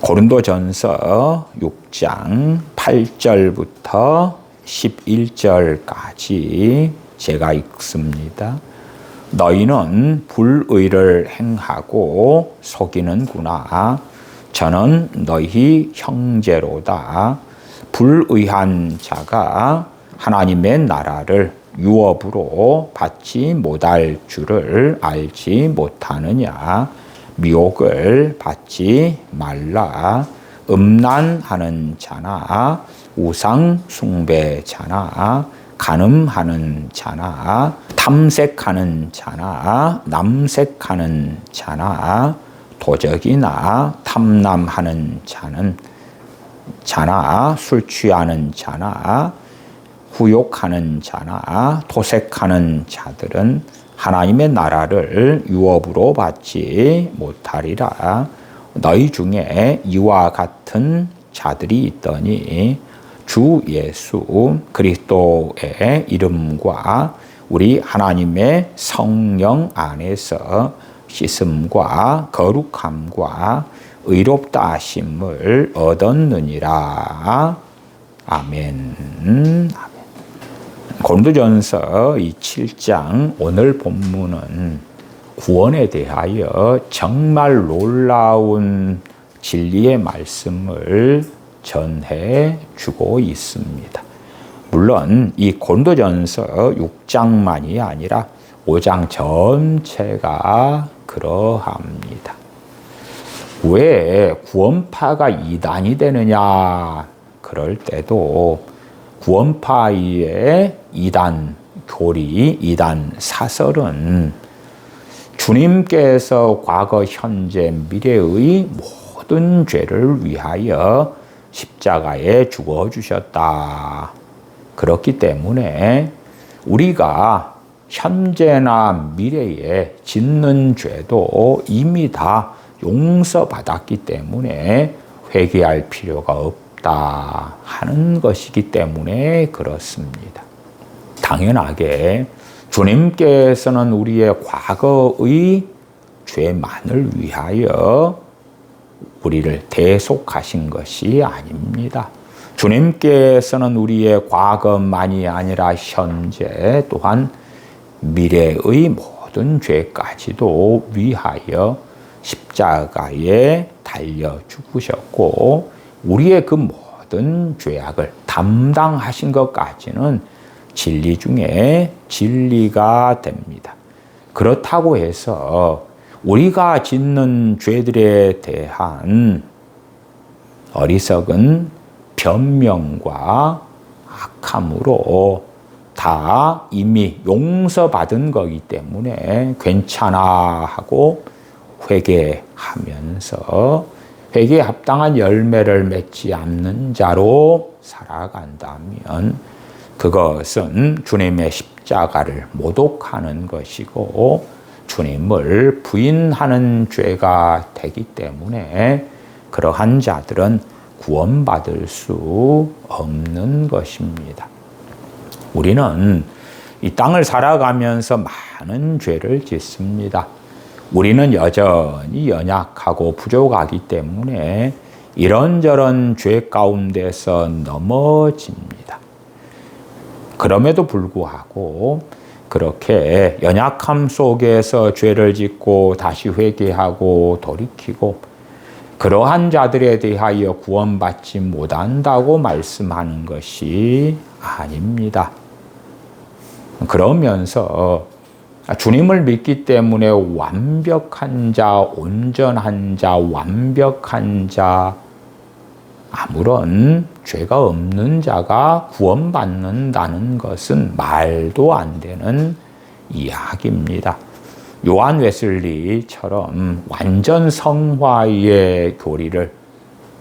고린도전서 6장 8절부터 11절까지 제가 읽습니다. 너희는 불의를 행하고 속이는구나. 저는 너희 형제로다. 불의한 자가 하나님의 나라를 유업으로 받지 못할 줄을 알지 못하느냐. 미혹을 받지 말라. 음란하는 자나 우상 숭배자나 간음하는 자나 탐색하는 자나 남색하는 자나 도적이나 탐남하는 자나 술 취하는 자나 후욕하는 자나 토색하는 자들은 하나님의 나라를 유업으로 받지 못하리라. 너희 중에 이와 같은 자들이 있더니 주 예수 그리스도의 이름과 우리 하나님의 성령 안에서 씻음과 거룩함과 의롭다 하심을 얻었느니라. 아멘. 고린도전서 이 7장 오늘 본문은 구원에 대하여 정말 놀라운 진리의 말씀을 전해 주고 있습니다. 물론 이 고린도전서 6장만이 아니라 5장 전체가 그러합니다. 왜 구원파가 이단이 되느냐? 그럴 때도 구원파의 이단 교리, 이단 사설은 주님께서 과거, 현재, 미래의 모든 죄를 위하여 십자가에 죽어주셨다. 그렇기 때문에 우리가 현재나 미래에 짓는 죄도 이미 다 용서받았기 때문에 회개할 필요가 없다 하는 것이기 때문에 그렇습니다. 당연하게 주님께서는 우리의 과거의 죄만을 위하여 우리를 대속하신 것이 아닙니다. 주님께서는 우리의 과거만이 아니라 현재 또한 미래의 모든 죄까지도 위하여 십자가에 달려 죽으셨고 우리의 그 모든 죄악을 담당하신 것까지는 진리 중에 진리가 됩니다. 그렇다고 해서 우리가 짓는 죄들에 대한 어리석은 변명과 악함으로 다 이미 용서받은 거기 때문에 괜찮아 하고 회개하면서 회개에 합당한 열매를 맺지 않는 자로 살아간다면 그것은 주님의 십자가를 모독하는 것이고 주님을 부인하는 죄가 되기 때문에 그러한 자들은 구원받을 수 없는 것입니다. 우리는 이 땅을 살아가면서 많은 죄를 짓습니다. 우리는 여전히 연약하고 부족하기 때문에 이런저런 죄 가운데서 넘어집니다. 그럼에도 불구하고 그렇게 연약함 속에서 죄를 짓고 다시 회개하고 돌이키고 그러한 자들에 대하여 구원받지 못한다고 말씀하는 것이 아닙니다. 그러면서 주님을 믿기 때문에 완벽한 자, 온전한 자, 완벽한 자, 아무런 죄가 없는 자가 구원받는다는 것은 말도 안 되는 이야기입니다. 요한 웨슬리처럼 완전 성화의 교리를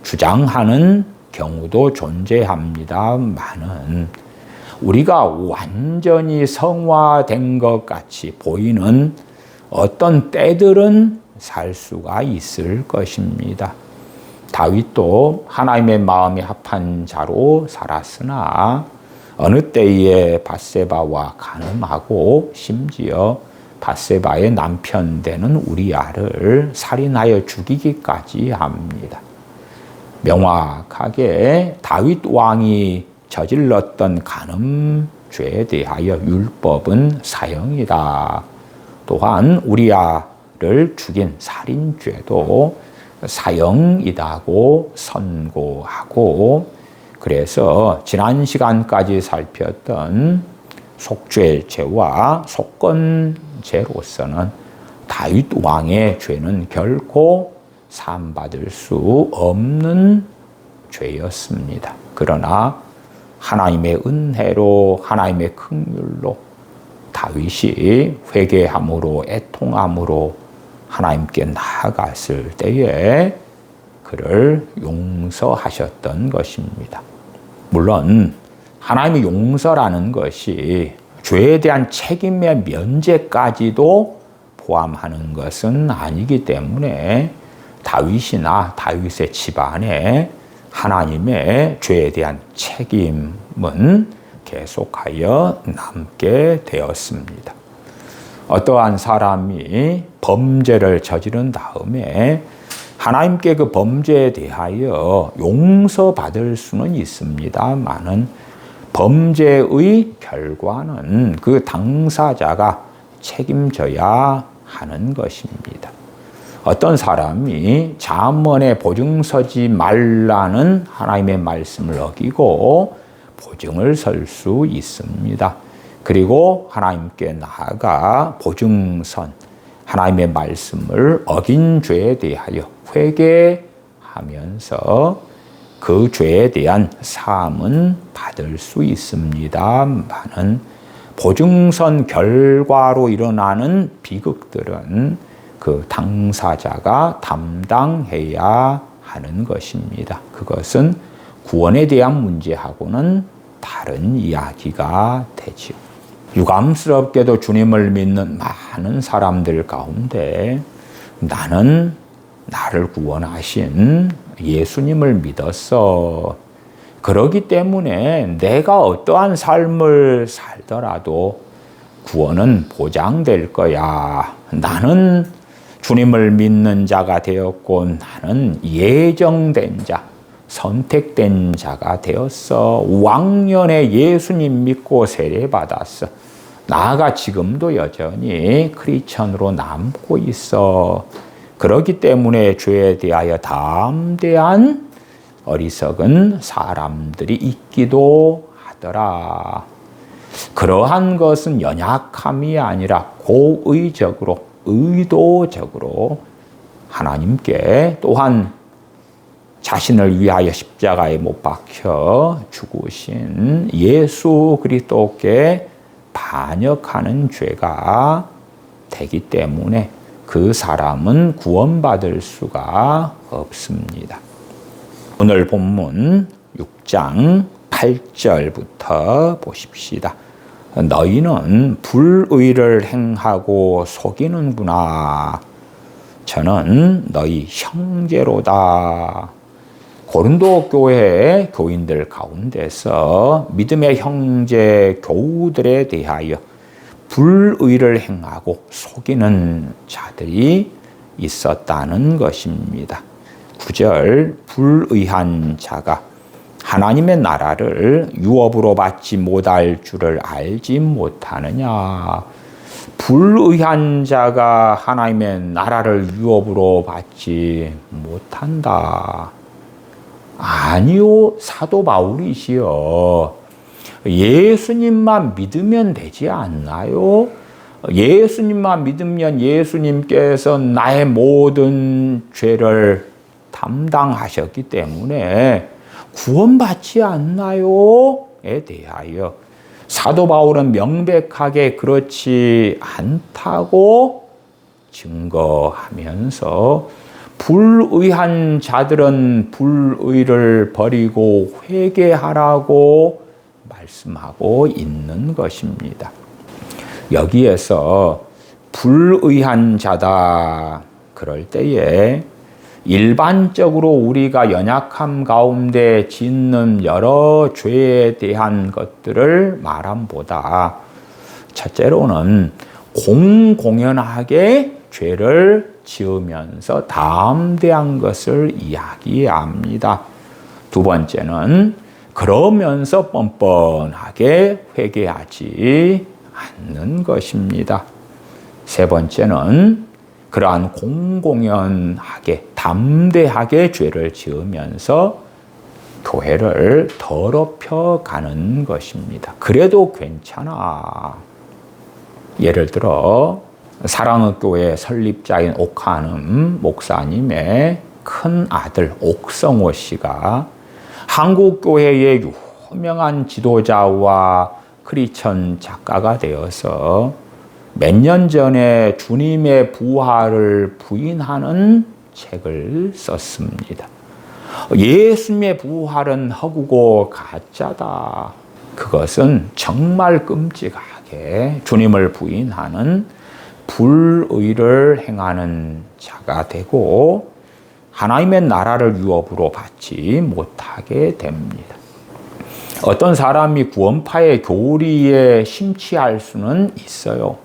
주장하는 경우도 존재합니다만은 우리가 완전히 성화된 것 같이 보이는 어떤 때들은 살 수가 있을 것입니다. 다윗도 하나님의 마음에 합한 자로 살았으나 어느 때에 밧세바와 간음하고 심지어 밧세바의 남편 되는 우리아를 살인하여 죽이기까지 합니다. 명확하게 다윗 왕이 저질렀던 간음죄에 대하여 율법은 사형이다. 또한 우리아를 죽인 살인죄도 사형이라고 선고하고, 그래서 지난 시간까지 살폈던 속죄죄와 속건죄로서는 다윗 왕의 죄는 결코 사함받을 수 없는 죄였습니다. 그러나 하나님의 은혜로, 하나님의 긍휼로 다윗이 회개함으로, 애통함으로 하나님께 나아갔을 때에 그를 용서하셨던 것입니다. 물론 하나님의 용서라는 것이 죄에 대한 책임의 면제까지도 포함하는 것은 아니기 때문에 다윗이나 다윗의 집안에 하나님의 죄에 대한 책임은 계속하여 남게 되었습니다. 어떠한 사람이 범죄를 저지른 다음에 하나님께 그 범죄에 대하여 용서받을 수는 있습니다만은 범죄의 결과는 그 당사자가 책임져야 하는 것입니다. 어떤 사람이 잠언에 보증 서지 말라는 하나님의 말씀을 어기고 보증을 설 수 있습니다. 그리고 하나님께 나아가 보증선, 하나님의 말씀을 어긴 죄에 대하여 회개하면서 그 죄에 대한 사함은 받을 수 있습니다만은 보증선 결과로 일어나는 비극들은 그 당사자가 담당해야 하는 것입니다. 그것은 구원에 대한 문제하고는 다른 이야기가 되지요. 유감스럽게도 주님을 믿는 많은 사람들 가운데 나는 나를 구원하신 예수님을 믿었어. 그러기 때문에 내가 어떠한 삶을 살더라도 구원은 보장될 거야. 나는 주님을 믿는 자가 되었고 나는 예정된 자, 선택된 자가 되었어. 왕년에 예수님 믿고 세례받았어. 나아가 지금도 여전히 크리스천으로 남고 있어. 그렇기 때문에 죄에 대하여 담대한 어리석은 사람들이 있기도 하더라. 그러한 것은 연약함이 아니라 고의적으로, 의도적으로 하나님께 또한 자신을 위하여 십자가에 못 박혀 죽으신 예수 그리스도께 반역하는 죄가 되기 때문에 그 사람은 구원받을 수가 없습니다. 오늘 본문 6장 8절부터 보십시다. 너희는 불의를 행하고 속이는구나. 저는 너희 형제로다. 고린도 교회 교인들 가운데서 믿음의 형제 교우들에 대하여 불의를 행하고 속이는 자들이 있었다는 것입니다. 9절, 불의한 자가 하나님의 나라를 유업으로 받지 못할 줄을 알지 못하느냐. 불의한 자가 하나님의 나라를 유업으로 받지 못한다. 아니요, 사도 바울이시여. 예수님만 믿으면 되지 않나요? 예수님만 믿으면 예수님께서 나의 모든 죄를 담당하셨기 때문에 구원받지 않나요?에 대하여 사도 바울은 명백하게 그렇지 않다고 증거하면서 불의한 자들은 불의를 버리고 회개하라고 말씀하고 있는 것입니다. 여기에서 불의한 자다 그럴 때에 일반적으로 우리가 연약함 가운데 짓는 여러 죄에 대한 것들을 말함보다 첫째로는 공공연하게 죄를 지으면서 담대한 것을 이야기합니다. 두 번째는 그러면서 뻔뻔하게 회개하지 않는 것입니다. 세 번째는 그러한 공공연하게 담대하게 죄를 지으면서 교회를 더럽혀 가는 것입니다. 그래도 괜찮아. 예를 들어 사랑의 교회 설립자인 옥한음 목사님의 큰 아들 옥성호 씨가 한국 교회의 유명한 지도자와 크리스천 작가가 되어서 몇 년 전에 주님의 부활을 부인하는 책을 썼습니다. 예수님의 부활은 허구고 가짜다. 그것은 정말 끔찍하게 주님을 부인하는 불의를 행하는 자가 되고 하나님의 나라를 유업으로 받지 못하게 됩니다. 어떤 사람이 구원파의 교리에 심취할 수는 있어요.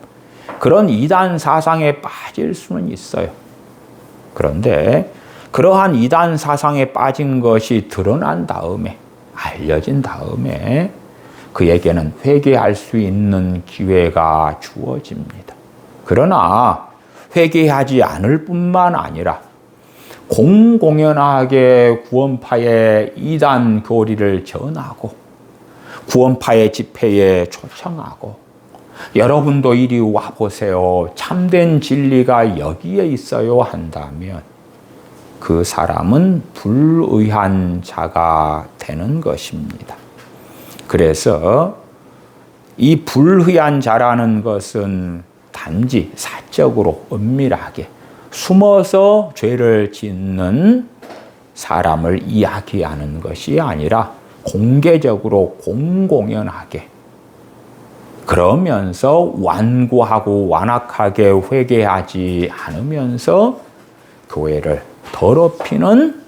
그런 이단 사상에 빠질 수는 있어요. 그런데 그러한 이단 사상에 빠진 것이 드러난 다음에, 알려진 다음에 그에게는 회개할 수 있는 기회가 주어집니다. 그러나 회개하지 않을 뿐만 아니라 공공연하게 구원파의 이단 교리를 전하고 구원파의 집회에 초청하고 여러분도 이리 와보세요. 참된 진리가 여기에 있어요 한다면 그 사람은 불의한 자가 되는 것입니다. 그래서 이 불의한 자라는 것은 단지 사적으로 은밀하게 숨어서 죄를 짓는 사람을 이야기하는 것이 아니라 공개적으로 공공연하게 그러면서 완고하고 완악하게 회개하지 않으면서 교회를 더럽히는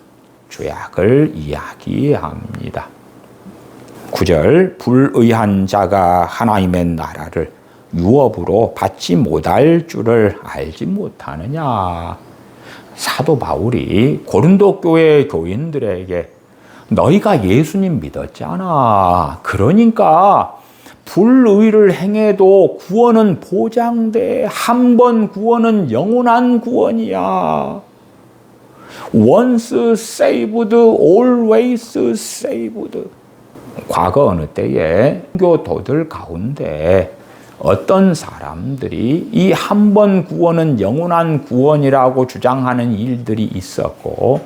죄악을 이야기합니다. 9절 불의한 자가 하나님의 나라를 유업으로 받지 못할 줄을 알지 못하느냐. 사도 바울이 고린도 교회 교인들에게 너희가 예수님 믿었잖아. 그러니까 불의를 행해도 구원은 보장돼. 한 번 구원은 영원한 구원이야. Once saved, always saved. 과거 어느 때에 교도들 가운데 어떤 사람들이 이 한 번 구원은 영원한 구원이라고 주장하는 일들이 있었고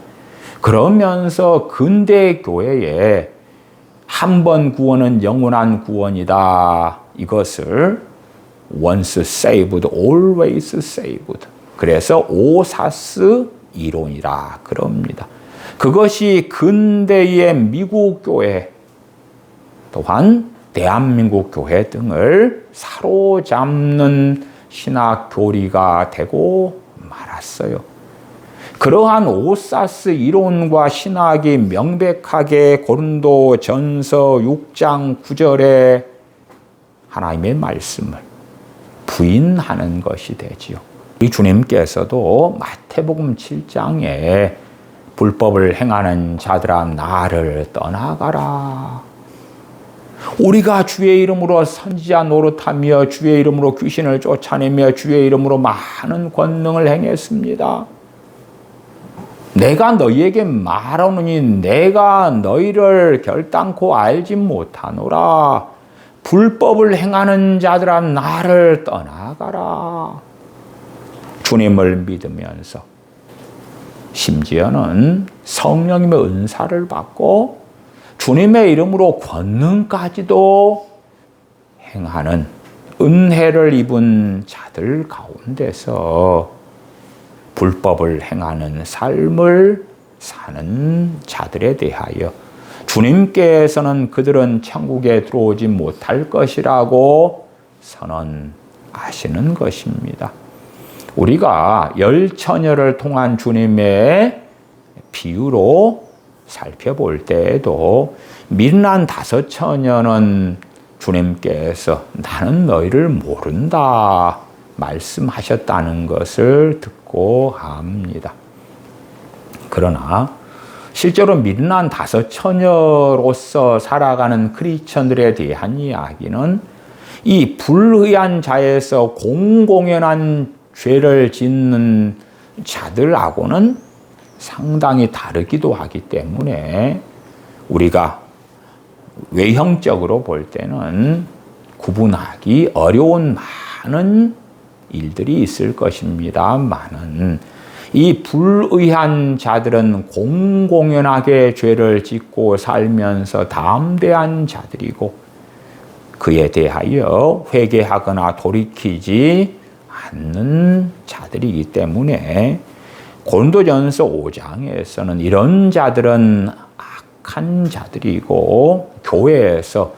그러면서 근대 교회에 한 번 구원은 영원한 구원이다. 이것을 once saved, always saved. 그래서 오사스 이론이라 그럽니다. 그것이 근대의 미국 교회 또한 대한민국 교회 등을 사로잡는 신학 교리가 되고 말았어요. 그러한 오사스 이론과 신학이 명백하게 고린도 전서 6장 9절에 하나님의 말씀을 부인하는 것이 되지요. 우리 주님께서도 마태복음 7장에 불법을 행하는 자들아 나를 떠나가라. 우리가 주의 이름으로 선지자 노릇하며 주의 이름으로 귀신을 쫓아내며 주의 이름으로 많은 권능을 행했습니다. 내가 너희에게 말하노니 내가 너희를 결단코 알지 못하노라. 불법을 행하는 자들아 나를 떠나가라. 주님을 믿으면서 심지어는 성령님의 은사를 받고 주님의 이름으로 권능까지도 행하는 은혜를 입은 자들 가운데서 불법을 행하는 삶을 사는 자들에 대하여 주님께서는 그들은 천국에 들어오지 못할 것이라고 선언하시는 것입니다. 우리가 열처녀를 통한 주님의 비유로 살펴볼 때에도 미련한 5처녀는 주님께서 나는 너희를 모른다 말씀하셨다는 것을 듣고 합니다. 그러나 실제로 미련한 다섯 처녀로서 살아가는 크리스천들에 대한 이야기는 이 불의한 자에서 공공연한 죄를 짓는 자들하고는 상당히 다르기도 하기 때문에 우리가 외형적으로 볼 때는 구분하기 어려운 많은 일들이 있을 것입니다만은 이 불의한 자들은 공공연하게 죄를 짓고 살면서 담대한 자들이고 그에 대하여 회개하거나 돌이키지 않는 자들이기 때문에 고린도전서 5장에서는 이런 자들은 악한 자들이고 교회에서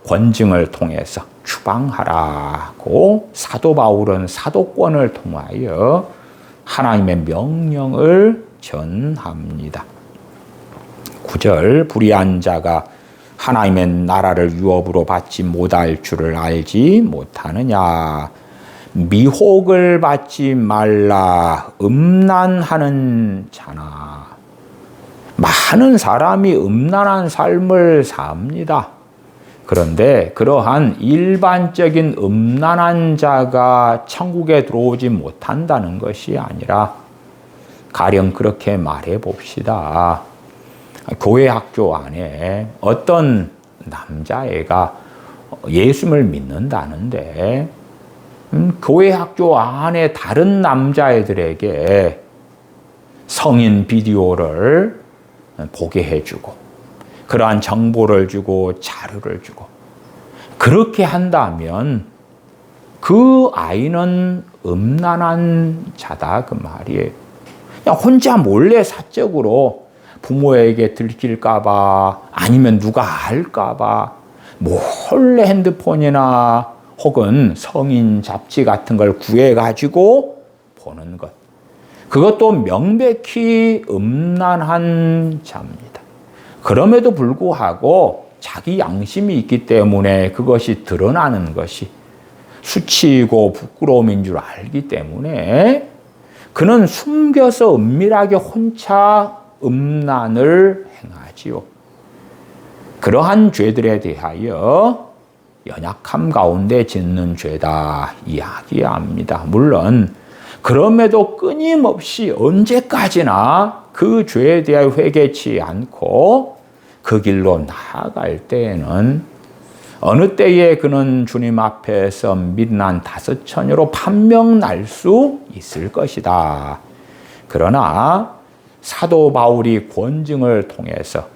권징을 통해서 추방하라고 사도 바울은 사도권을 통하여 하나님의 명령을 전합니다. 9절 불의한 자가 하나님의 나라를 유업으로 받지 못할 줄을 알지 못하느냐. 미혹을 받지 말라. 음란하는 자나. 많은 사람이 음란한 삶을 삽니다. 그런데 그러한 일반적인 음란한 자가 천국에 들어오지 못한다는 것이 아니라 가령 그렇게 말해 봅시다. 교회 학교 안에 어떤 남자애가 예수를 믿는다는데 교회 학교 안에 다른 남자애들에게 성인 비디오를 보게 해주고 그러한 정보를 주고 자료를 주고 그렇게 한다면 그 아이는 음란한 자다 그 말이에요. 그냥 혼자 몰래 사적으로 부모에게 들킬까 봐 아니면 누가 알까 봐 몰래 핸드폰이나 혹은 성인 잡지 같은 걸 구해가지고 보는 것. 그것도 명백히 음란한 자입니다. 그럼에도 불구하고 자기 양심이 있기 때문에 그것이 드러나는 것이 수치이고 부끄러움인 줄 알기 때문에 그는 숨겨서 은밀하게 혼자 음란을 행하지요. 그러한 죄들에 대하여 연약함 가운데 짓는 죄다 이야기합니다. 물론 그럼에도 끊임없이 언제까지나 그 죄에 대하여 회개치 않고 그 길로 나아갈 때에는 어느 때에 그는 주님 앞에서 미련한 다섯 처녀로 판명날 수 있을 것이다. 그러나 사도 바울이 권징을 통해서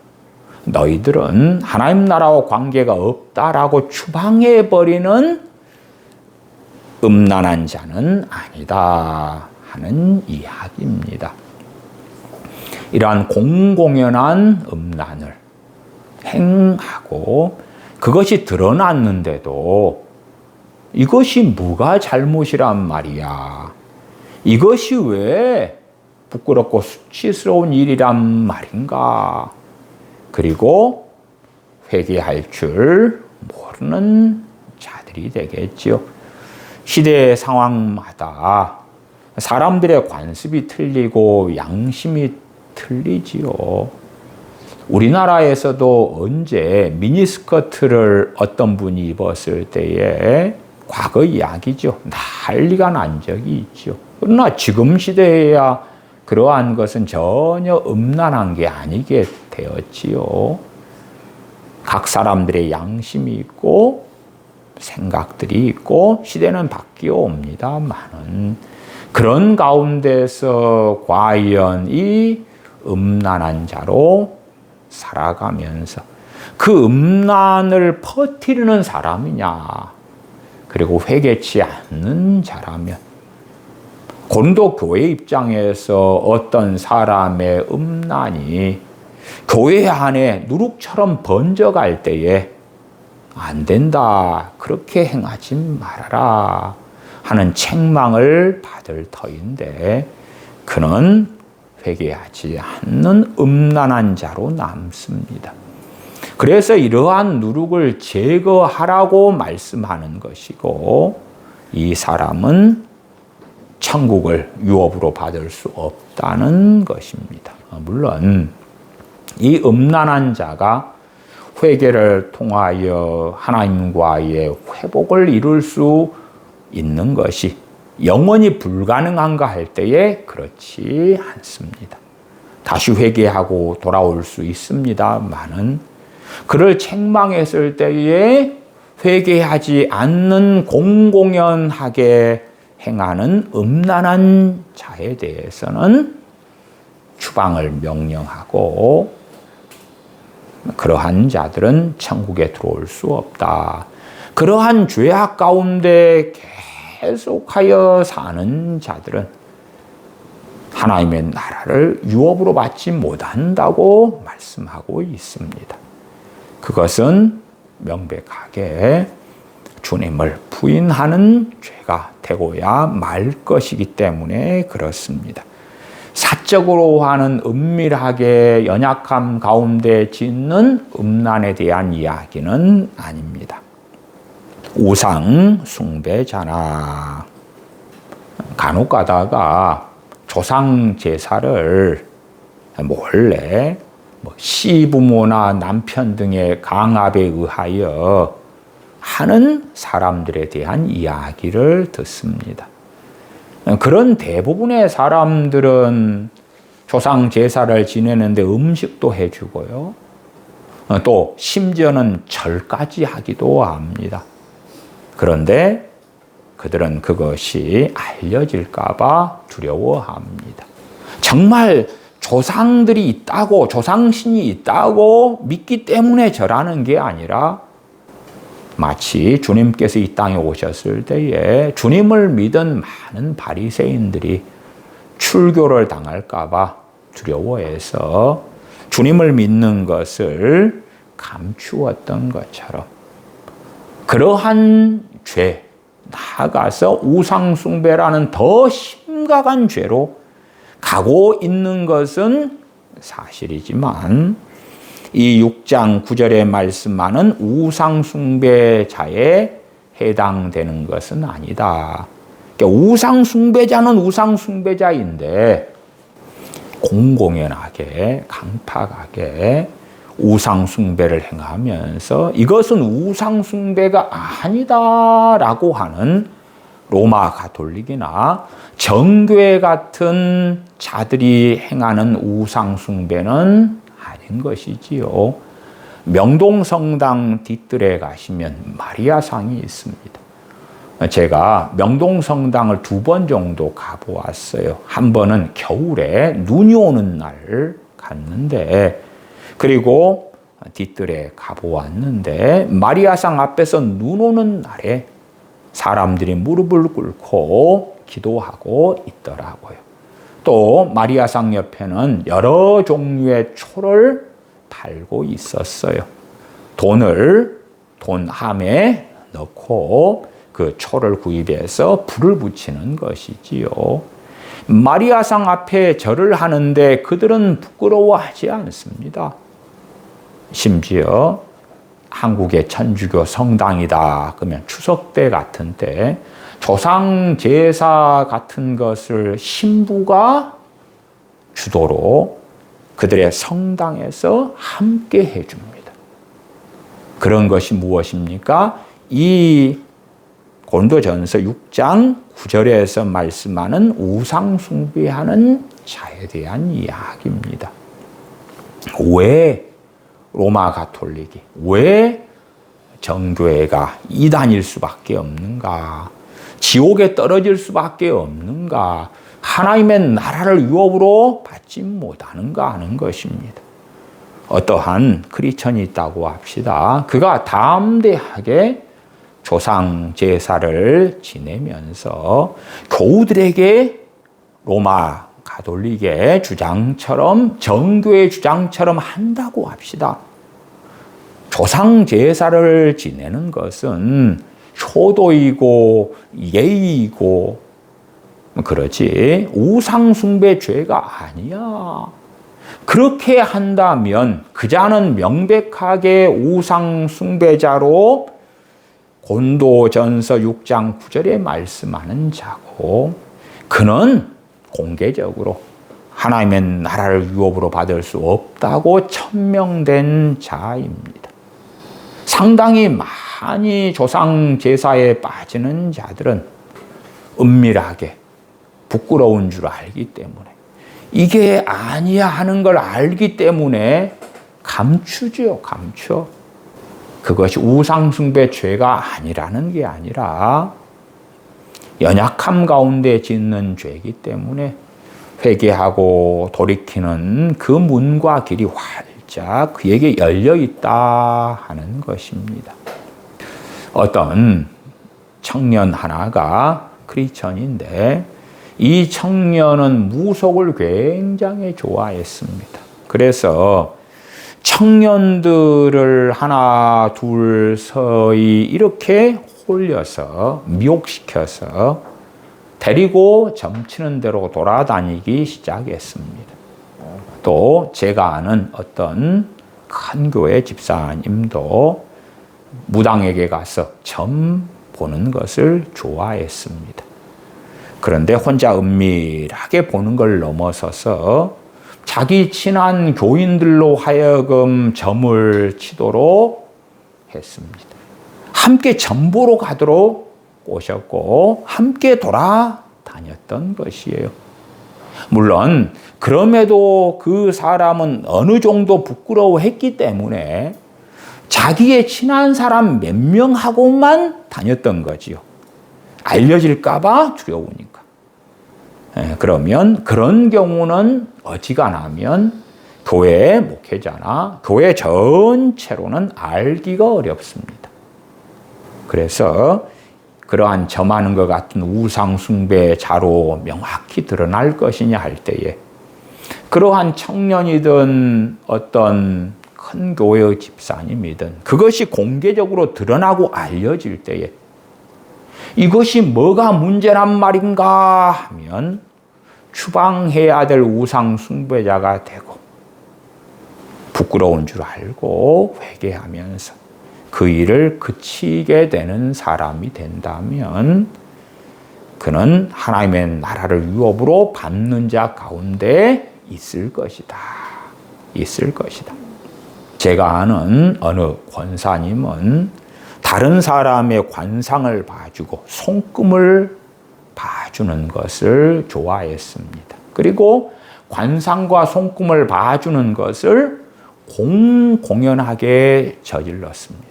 너희들은 하나님 나라와 관계가 없다라고 추방해버리는 음란한 자는 아니다 하는 이야기입니다. 이러한 공공연한 음란을 행하고 그것이 드러났는데도 이것이 뭐가 잘못이란 말이야. 이것이 왜 부끄럽고 수치스러운 일이란 말인가. 그리고 회개할 줄 모르는 자들이 되겠지요. 시대의 상황마다 사람들의 관습이 틀리고 양심이 틀리지요. 우리나라에서도 언제 미니스커트를 어떤 분이 입었을 때에 과거 이야기죠. 난리가 난 적이 있죠. 그러나 지금 시대에야 그러한 것은 전혀 음란한 게 아니게 되었지요. 각 사람들의 양심이 있고 생각들이 있고 시대는 바뀌어 옵니다만은 그런 가운데서 과연 이 음란한 자로 살아가면서 그 음란을 퍼뜨리는 사람이냐 그리고 회개치 않는 자라면 고린도 교회 입장에서 어떤 사람의 음란이 교회 안에 누룩처럼 번져갈 때에 안 된다 그렇게 행하지 말아라 하는 책망을 받을 터인데 그는 회개하지 않는 음란한 자로 남습니다. 그래서 이러한 누룩을 제거하라고 말씀하는 것이고 이 사람은 천국을 유업으로 받을 수 없다는 것입니다. 물론 이 음란한 자가 회개를 통하여 하나님과의 회복을 이룰 수 있는 것이 영원히 불가능한가 할 때에 그렇지 않습니다. 다시 회개하고 돌아올 수 있습니다만은 그를 책망했을 때에 회개하지 않는 공공연하게 행하는 음란한 자에 대해서는 추방을 명령하고 그러한 자들은 천국에 들어올 수 없다. 그러한 죄악 가운데 계속하여 사는 자들은 하나님의 나라를 유업으로 받지 못한다고 말씀하고 있습니다. 그것은 명백하게 주님을 부인하는 죄가 되고야 말 것이기 때문에 그렇습니다. 사적으로 하는 은밀하게 연약함 가운데 짓는 음란에 대한 이야기는 아닙니다. 우상 숭배자나 간혹 가다가 조상 제사를 몰래 시부모나 남편 등의 강압에 의하여 하는 사람들에 대한 이야기를 듣습니다. 그런 대부분의 사람들은 조상 제사를 지내는데 음식도 해주고요. 또 심지어는 절까지 하기도 합니다. 그런데 그들은 그것이 알려질까 봐 두려워합니다. 정말 조상들이 있다고, 조상신이 있다고 믿기 때문에 절하는 게 아니라 마치 주님께서 이 땅에 오셨을 때에 주님을 믿은 많은 바리새인들이 출교를 당할까 봐 두려워해서 주님을 믿는 것을 감추었던 것처럼 그러한 죄, 나아가서 우상숭배라는 더 심각한 죄로 가고 있는 것은 사실이지만 이 6장 9절에 말씀하는 우상숭배자에 해당되는 것은 아니다. 그러니까 우상숭배자는 우상숭배자인데 공공연하게 강팍하게 우상숭배를 행하면서 이것은 우상숭배가 아니다라고 하는 로마 가톨릭이나 정교회 같은 자들이 행하는 우상숭배는 아닌 것이지요. 명동성당 뒤뜰에 가시면 마리아상이 있습니다. 제가 명동성당을 2번 정도 가보았어요. 한 번은 겨울에 눈이 오는 날 갔는데 그리고 뒤뜰에 가보았는데 마리아상 앞에서 눈 오는 날에 사람들이 무릎을 꿇고 기도하고 있더라고요. 또 마리아상 옆에는 여러 종류의 초를 팔고 있었어요. 돈함에 넣고 그 초를 구입해서 불을 붙이는 것이지요. 마리아상 앞에 절을 하는데 그들은 부끄러워하지 않습니다. 심지어 한국의 천주교 성당이다 그러면 추석 때 같은 때 조상 제사 같은 것을 신부가 주도로 그들의 성당에서 함께 해줍니다. 그런 것이 무엇입니까? 이 고린도전서 6장 9절에서 말씀하는 우상숭배하는 자에 대한 이야기입니다. 왜 로마 가톨릭이, 왜 정교회가 이단일 수밖에 없는가? 지옥에 떨어질 수밖에 없는가? 하나님의 나라를 유업으로 받지 못하는가 하는 것입니다. 어떠한 크리스천이 있다고 합시다. 그가 담대하게 조상 제사를 지내면서 교우들에게 로마 가톨릭의 주장처럼 정교의 주장처럼 한다고 합시다. 조상 제사를 지내는 것은 효도이고 예의이고 그렇지 우상숭배 죄가 아니야. 그렇게 한다면 그 자는 명백하게 우상숭배자로 고린도전서 6장 9절에 말씀하는 자고 그는 공개적으로 하나님의 나라를 유업으로 받을 수 없다고 천명된 자입니다. 상당히 많이 조상 제사에 빠지는 자들은 은밀하게 부끄러운 줄 알기 때문에, 이게 아니야 하는 걸 알기 때문에 감추죠, 감춰. 그것이 우상숭배 죄가 아니라는 게 아니라 연약함 가운데 짓는 죄이기 때문에 회개하고 돌이키는 그 문과 길이 활짝 그에게 열려 있다 하는 것입니다. 어떤 청년 하나가 크리스천인데 이 청년은 무속을 굉장히 좋아했습니다. 그래서 청년들을 하나 둘 서이 이렇게 홀려서 미혹시켜서 데리고 점치는 대로 돌아다니기 시작했습니다. 또 제가 아는 어떤 큰 교회 집사님도 무당에게 가서 점 보는 것을 좋아했습니다. 그런데 혼자 은밀하게 보는 걸 넘어서서 자기 친한 교인들로 하여금 점을 치도록 했습니다. 함께 점 보러 가도록 오셨고 함께 돌아다녔던 것이에요. 물론 그럼에도 그 사람은 어느 정도 부끄러워했기 때문에 자기의 친한 사람 몇 명하고만 다녔던 거지요. 알려질까봐 두려우니까. 그러면 그런 경우는 어지간하면 교회 목회자나 교회 전체로는 알기가 어렵습니다. 그래서 그러한 점하는 것 같은 우상숭배자로 명확히 드러날 것이냐 할 때에 그러한 청년이든 어떤 큰 교회의 집사님이든 그것이 공개적으로 드러나고 알려질 때에 이것이 뭐가 문제란 말인가 하면 추방해야 될 우상숭배자가 되고 부끄러운 줄 알고 회개하면서 그 일을 그치게 되는 사람이 된다면 그는 하나님의 나라를 유업으로 받는 자 가운데 있을 것이다. 있을 것이다. 제가 아는 어느 권사님은 다른 사람의 관상을 봐주고 손금을 봐주는 것을 좋아했습니다. 그리고 관상과 손금을 봐주는 것을 공공연하게 저질렀습니다.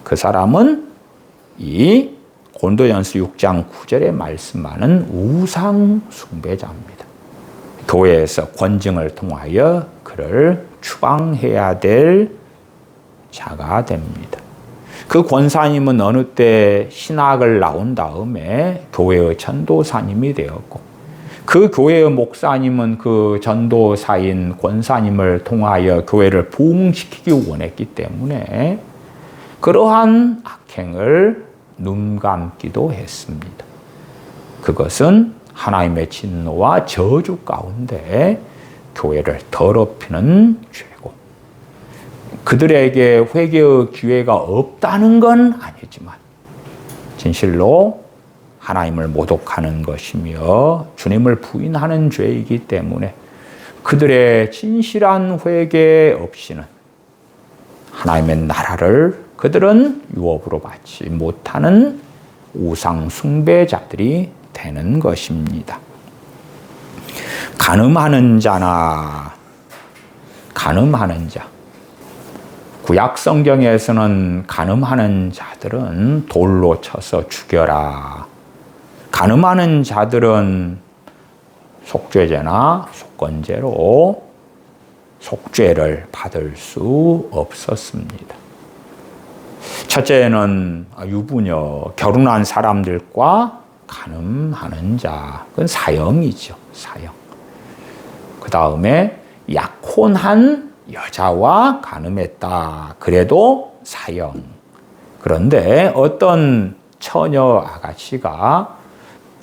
그 사람은 이 고린도전서 6장 9절에 말씀하는 우상 숭배자입니다. 교회에서 권징을 통하여 그를 추방해야 될 자가 됩니다. 그 권사님은 어느 때 신학을 나온 다음에 교회의 전도사님이 되었고 그 교회의 목사님은 그 전도사인 권사님을 통하여 교회를 부흥시키기 원했기 때문에 그러한 악행을 눈감기도 했습니다. 그것은 하나님의 진노와 저주 가운데 교회를 더럽히는 죄고 그들에게 회개의 기회가 없다는 건 아니지만 진실로 하나님을 모독하는 것이며 주님을 부인하는 죄이기 때문에 그들의 진실한 회개 없이는 하나님의 나라를 그들은 유업으로 받지 못하는 우상 숭배자들이 되는 것입니다. 간음하는 자나 간음하는 자. 구약 성경에서는 간음하는 자들은 돌로 쳐서 죽여라. 간음하는 자들은 속죄제나 속건제로 속죄를 받을 수 없었습니다. 첫째는 유부녀, 결혼한 사람들과 간음하는 자, 그건 사형이죠. 사형. 그 다음에 약혼한 여자와 간음했다. 그래도 사형. 그런데 어떤 처녀 아가씨가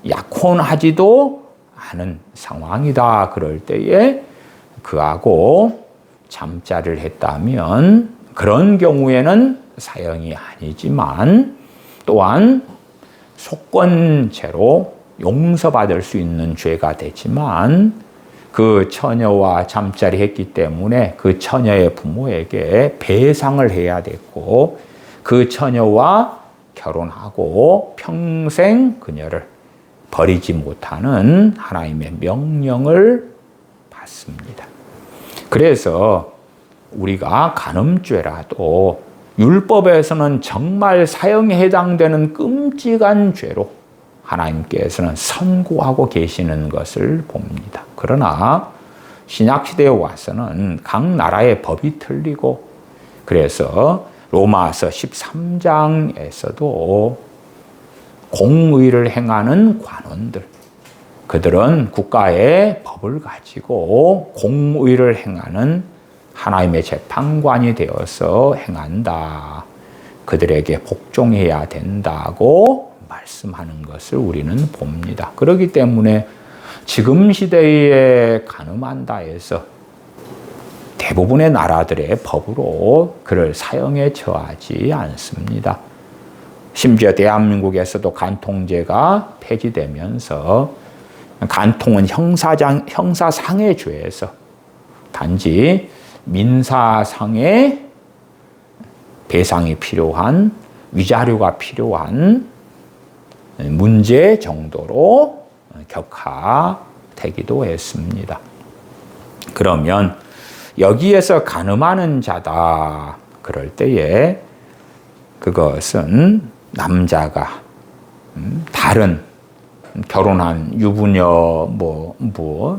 약혼하지도 않은 상황이다. 그럴 때에 그하고 잠자를 했다면 그런 경우에는 사형이 아니지만 또한 속건죄로 용서받을 수 있는 죄가 되지만 그 처녀와 잠자리 했기 때문에 그 처녀의 부모에게 배상을 해야 됐고 그 처녀와 결혼하고 평생 그녀를 버리지 못하는 하나님의 명령을 받습니다. 그래서 우리가 간음죄라도 율법에서는 정말 사형에 해당되는 끔찍한 죄로 하나님께서는 선고하고 계시는 것을 봅니다. 그러나 신약시대에 와서는 각 나라의 법이 틀리고 그래서 로마서 13장에서도 공의를 행하는 관원들, 그들은 국가의 법을 가지고 공의를 행하는 하나님의 재판관이 되어서 행한다. 그들에게 복종해야 된다고 말씀하는 것을 우리는 봅니다. 그렇기 때문에 지금 시대에 간음한다 해서 대부분의 나라들의 법으로 그를 사형에 처하지 않습니다. 심지어 대한민국에서도 간통죄가 폐지되면서 간통은 형사상의 죄에서 단지 민사상의 배상이 필요한 위자료가 필요한 문제 정도로 격하되기도 했습니다. 그러면 여기에서 간음하는 자다 그럴 때에 그것은 남자가 다른 결혼한 유부녀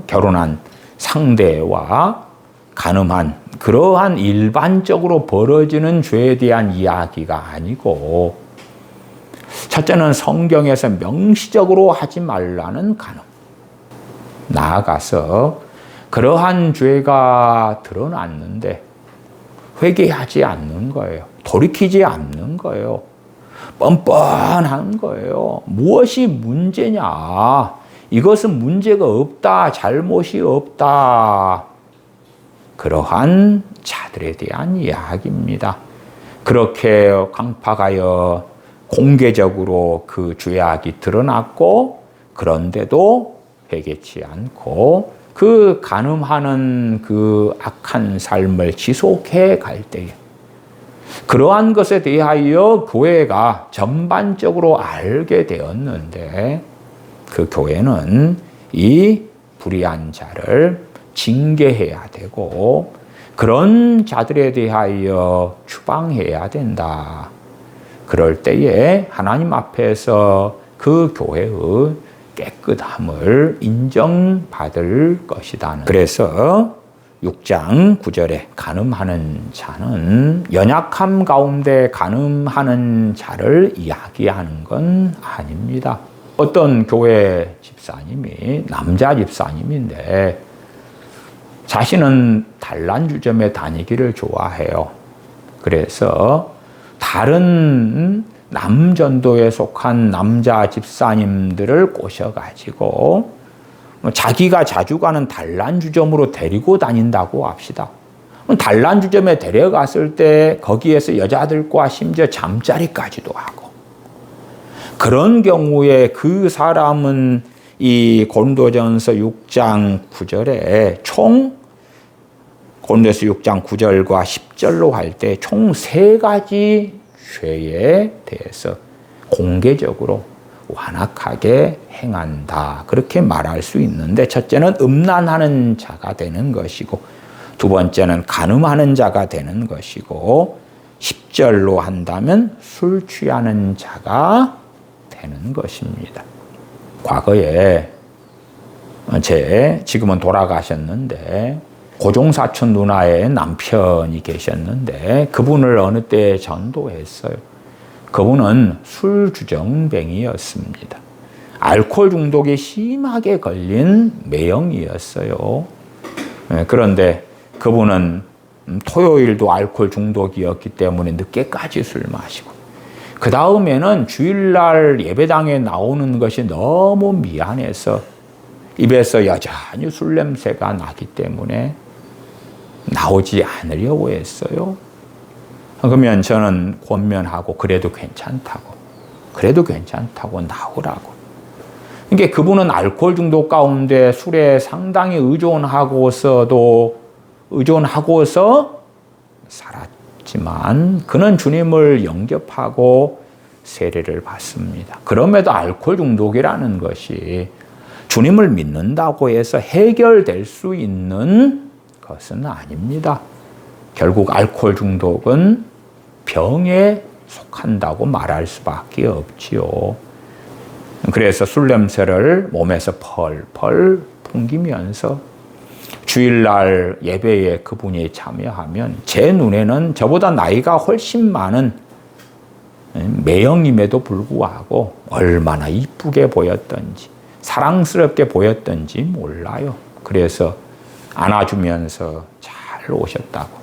결혼한 상대와 간음한 그러한 일반적으로 벌어지는 죄에 대한 이야기가 아니고 첫째는 성경에서 명시적으로 하지 말라는 간음. 나아가서 그러한 죄가 드러났는데 회개하지 않는 거예요. 돌이키지 않는 거예요. 뻔뻔한 거예요. 무엇이 문제냐? 이것은 문제가 없다. 잘못이 없다. 그러한 자들에 대한 이야기입니다. 그렇게 강팍하여 공개적으로 그 죄악이 드러났고 그런데도 회개치 않고 그 간음하는 그 악한 삶을 지속해 갈 때에 그러한 것에 대하여 교회가 전반적으로 알게 되었는데 그 교회는 이 불의한 자를 징계해야 되고 그런 자들에 대하여 추방해야 된다. 그럴 때에 하나님 앞에서 그 교회의 깨끗함을 인정받을 것이다. 그래서 6장 9절에 간음하는 자는 연약함 가운데 간음하는 자를 이야기하는 건 아닙니다. 어떤 교회 집사님이 남자 집사님인데 자신은 단란주점에 다니기를 좋아해요. 그래서 다른 남전도에 속한 남자 집사님들을 꼬셔가지고 자기가 자주 가는 단란주점으로 데리고 다닌다고 합시다. 단란주점에 데려갔을 때 거기에서 여자들과 심지어 잠자리까지도 하고 그런 경우에 그 사람은 이 고린도전서 6장 9절에 고린도서 6장 9절과 10절로 할 때 총 3가지 죄에 대해서 공개적으로 완악하게 행한다. 그렇게 말할 수 있는데 첫째는 음란하는 자가 되는 것이고 두 번째는 간음하는 자가 되는 것이고 10절로 한다면 술 취하는 자가 되는 것입니다. 과거에 지금은 돌아가셨는데 고종사촌 누나의 남편이 계셨는데 그분을 어느 때 전도했어요. 그분은 술주정뱅이였습니다. 알코올 중독에 심하게 걸린 매형이었어요. 그런데 그분은 토요일도 알코올 중독이었기 때문에 늦게까지 술 마시고 그 다음에는 주일날 예배당에 나오는 것이 너무 미안해서 입에서 여전히 술 냄새가 나기 때문에 나오지 않으려고 했어요. 그러면 저는 권면하고 그래도 괜찮다고 나오라고. 이게 그분은 알코올 중독 가운데 술에 상당히 의존하고서 살았지만 그는 주님을 영접하고 세례를 받습니다. 그럼에도 알코올 중독이라는 것이 주님을 믿는다고 해서 해결될 수 있는 것은 아닙니다. 결국 알코올 중독은 병에 속한다고 말할 수밖에 없지요. 그래서 술 냄새를 몸에서 펄펄 풍기면서 주일날 예배에 그분이 참여하면 제 눈에는 저보다 나이가 훨씬 많은 매형임에도 불구하고 얼마나 이쁘게 보였던지 사랑스럽게 보였던지 몰라요. 그래서 안아주면서 잘 오셨다고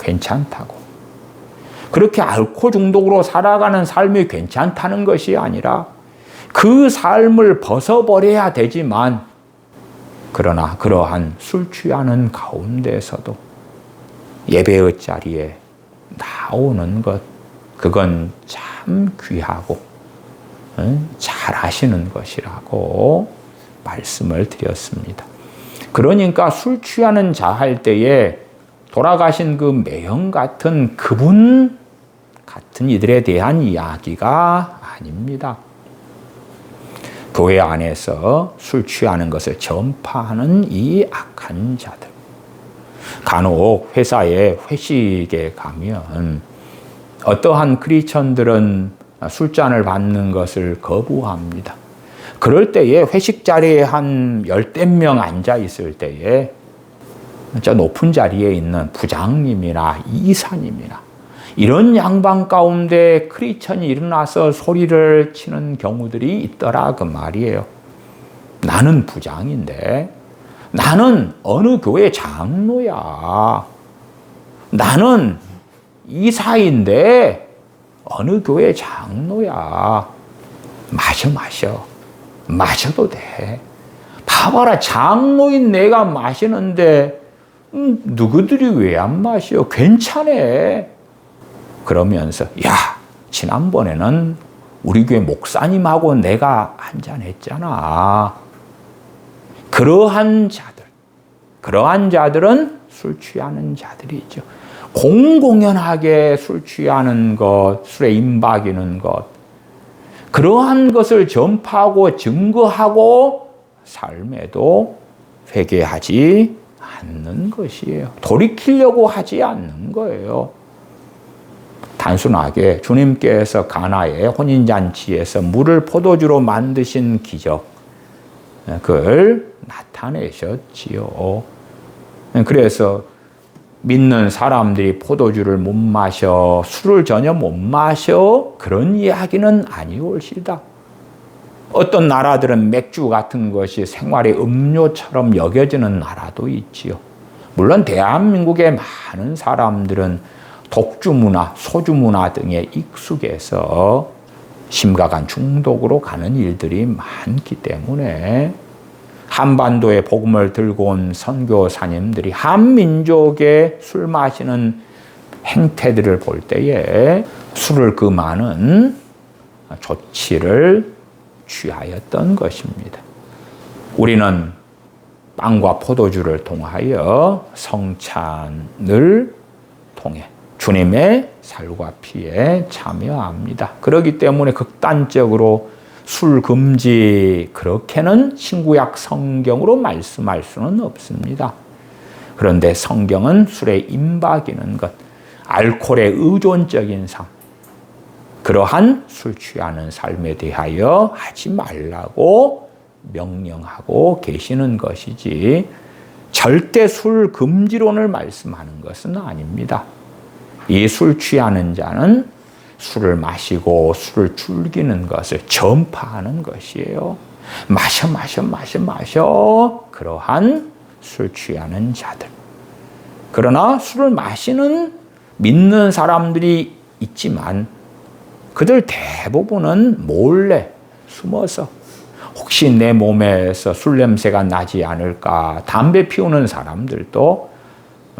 괜찮다고. 그렇게 알코올 중독으로 살아가는 삶이 괜찮다는 것이 아니라 그 삶을 벗어버려야 되지만 그러나 그러한 술 취하는 가운데서도 예배의 자리에 나오는 것, 그건 참 귀하고 잘 하시는 것이라고 말씀을 드렸습니다. 그러니까 술 취하는 자 할 때에 돌아가신 그 매형 같은 그분 같은 이들에 대한 이야기가 아닙니다. 교회 안에서 술 취하는 것을 전파하는 이 악한 자들. 간혹 회사에 회식에 가면 어떠한 크리스천들은 술잔을 받는 것을 거부합니다. 그럴 때에 회식 자리에 한 10명 앉아 있을 때에 저 높은 자리에 있는 부장님이나 이사님이나 이런 양반 가운데 크리스천이 일어나서 소리를 치는 경우들이 있더라 그 말이에요. 나는 부장인데, 나는 어느 교회 장로야, 나는 이사인데 어느 교회 장로야. 마셔도 돼. 봐봐라, 장로인 내가 마시는데 누구들이 왜 안 마셔? 괜찮아. 그러면서 야, 지난번에는 우리 교회 목사님하고 내가 한잔했잖아. 그러한 자들은 술 취하는 자들이죠. 공공연하게 술 취하는 것, 술에 임박이는 것, 그러한 것을 전파하고 증거하고 삶에도 회개하지 않는 것이에요. 돌이키려고 하지 않는 거예요. 단순하게 주님께서 가나의 혼인잔치에서 물을 포도주로 만드신 기적, 그걸 나타내셨지요. 그래서 믿는 사람들이 포도주를 못 마셔, 술을 전혀 못 마셔, 그런 이야기는 아니올시다. 어떤 나라들은 맥주 같은 것이 생활의 음료처럼 여겨지는 나라도 있지요. 물론 대한민국의 많은 사람들은 독주 문화, 소주 문화 등에 익숙해서 심각한 중독으로 가는 일들이 많기 때문에 한반도에 복음을 들고 온 선교사님들이 한민족의 술 마시는 행태들을 볼 때에 술을 금하는 조치를 취하였던 것입니다. 우리는 빵과 포도주를 통하여 성찬을 통해 주님의 살과 피에 참여합니다. 그렇기 때문에 극단적으로 술 금지, 그렇게는 신구약 성경으로 말씀할 수는 없습니다. 그런데 성경은 술에 임박이는 것, 알코올에 의존적인 삶, 그러한 술 취하는 삶에 대하여 하지 말라고 명령하고 계시는 것이지 절대 술 금지론을 말씀하는 것은 아닙니다. 이 술 취하는 자는 술을 마시고 술을 즐기는 것을 전파하는 것이에요. 마셔. 그러한 술 취하는 자들. 그러나 술을 마시는 믿는 사람들이 있지만 그들 대부분은 몰래 숨어서 혹시 내 몸에서 술 냄새가 나지 않을까, 담배 피우는 사람들도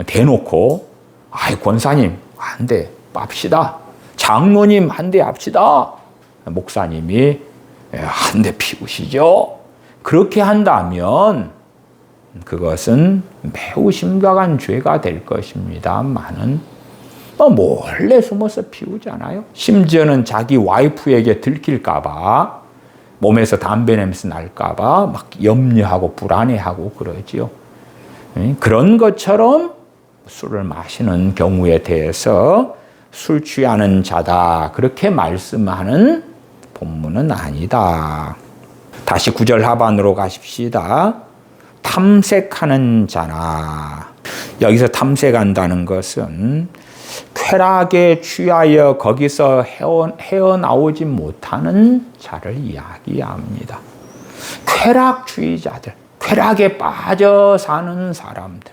대놓고 권사님 안 돼, 맙시다. 장로님 한 대 합시다. 목사님이 한 대 피우시죠. 그렇게 한다면 그것은 매우 심각한 죄가 될 것입니다만은 몰래 숨어서 피우잖아요. 심지어는 자기 와이프에게 들킬까봐, 몸에서 담배 냄새 날까봐 막 염려하고 불안해하고 그러지요. 그런 것처럼 술을 마시는 경우에 대해서 술 취하는 자다, 그렇게 말씀하는 본문은 아니다. 다시 9절 하반으로 가십시다. 탐색하는 자나. 여기서 탐색한다는 것은 쾌락에 취하여 거기서 헤어나오지 못하는 자를 이야기합니다. 쾌락주의자들, 쾌락에 빠져 사는 사람들.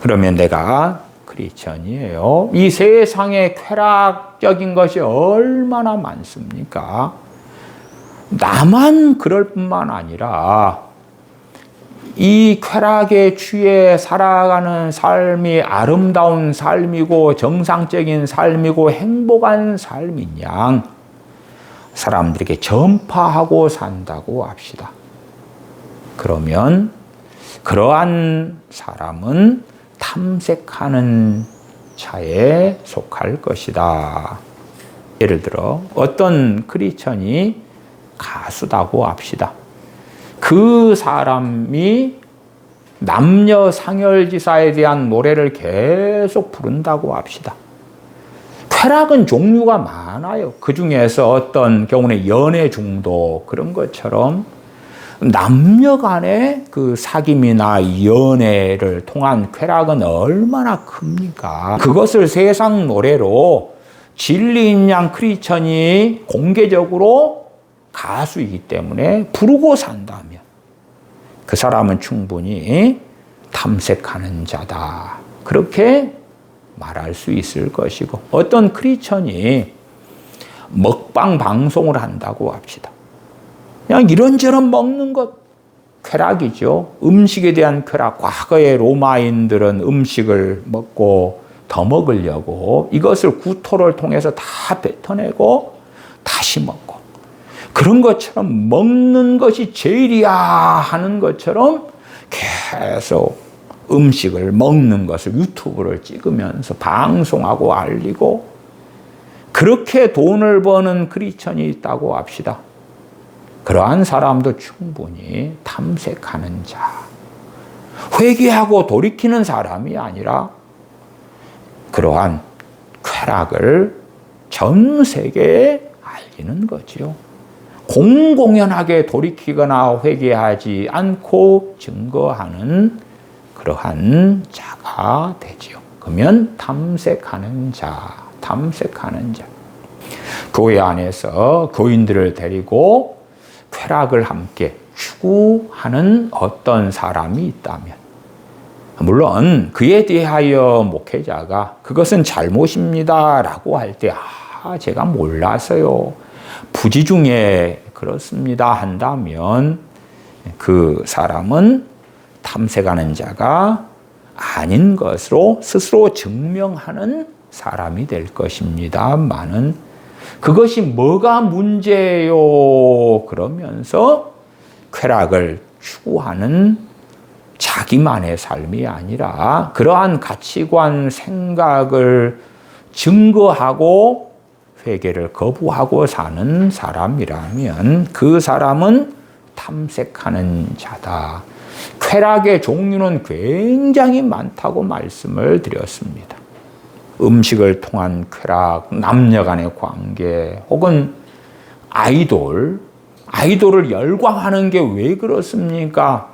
그러면 내가 크리스천이에요. 이 세상에 쾌락적인 것이 얼마나 많습니까? 나만 그럴 뿐만 아니라 이 쾌락에 취해 살아가는 삶이 아름다운 삶이고 정상적인 삶이고 행복한 삶인 양 사람들에게 전파하고 산다고 합시다. 그러면 그러한 사람은 탐색하는 자에 속할 것이다. 예를 들어 어떤 크리스천이 가수다고 합시다. 그 사람이 남녀 상열지사에 대한 노래를 계속 부른다고 합시다. 쾌락은 종류가 많아요. 그 중에서 어떤 경우는 연애 중독, 그런 것처럼 남녀 간의 그 사귐이나 연애를 통한 쾌락은 얼마나 큽니까? 그것을 세상 노래로 진리인 양 크리스천이 공개적으로 가수이기 때문에 부르고 산다면 그 사람은 충분히 탐색하는 자다, 그렇게 말할 수 있을 것이고, 어떤 크리스천이 먹방 방송을 한다고 합시다. 그냥 이런저런 먹는 것 쾌락이죠. 음식에 대한 쾌락. 과거의 로마인들은 음식을 먹고 더 먹으려고 이것을 구토를 통해서 다 뱉어내고 다시 먹고, 그런 것처럼 먹는 것이 제일이야 하는 것처럼 계속 음식을 먹는 것을 유튜브를 찍으면서 방송하고 알리고, 그렇게 돈을 버는 크리스천이 있다고 합시다. 그러한 사람도 충분히 탐색하는 자, 회개하고 돌이키는 사람이 아니라 그러한 쾌락을 전 세계에 알리는 거지요. 공공연하게 돌이키거나 회개하지 않고 증거하는 그러한 자가 되지요. 그러면 탐색하는 자, 탐색하는 자. 교회 안에서 교인들을 데리고 쾌락을 함께 추구하는 어떤 사람이 있다면, 물론 그에 대하여 목회자가 그것은 잘못입니다 라고 할 때 제가 몰라서요, 부지 중에 그렇습니다 한다면 그 사람은 탐색하는 자가 아닌 것으로 스스로 증명하는 사람이 될 것입니다만은, 그것이 뭐가 문제예요 그러면서 쾌락을 추구하는 자기만의 삶이 아니라 그러한 가치관, 생각을 증거하고 회개를 거부하고 사는 사람이라면 그 사람은 탐색하는 자다. 쾌락의 종류는 굉장히 많다고 말씀을 드렸습니다. 음식을 통한 쾌락, 남녀 간의 관계, 혹은 아이돌을 열광하는 게 왜 그렇습니까?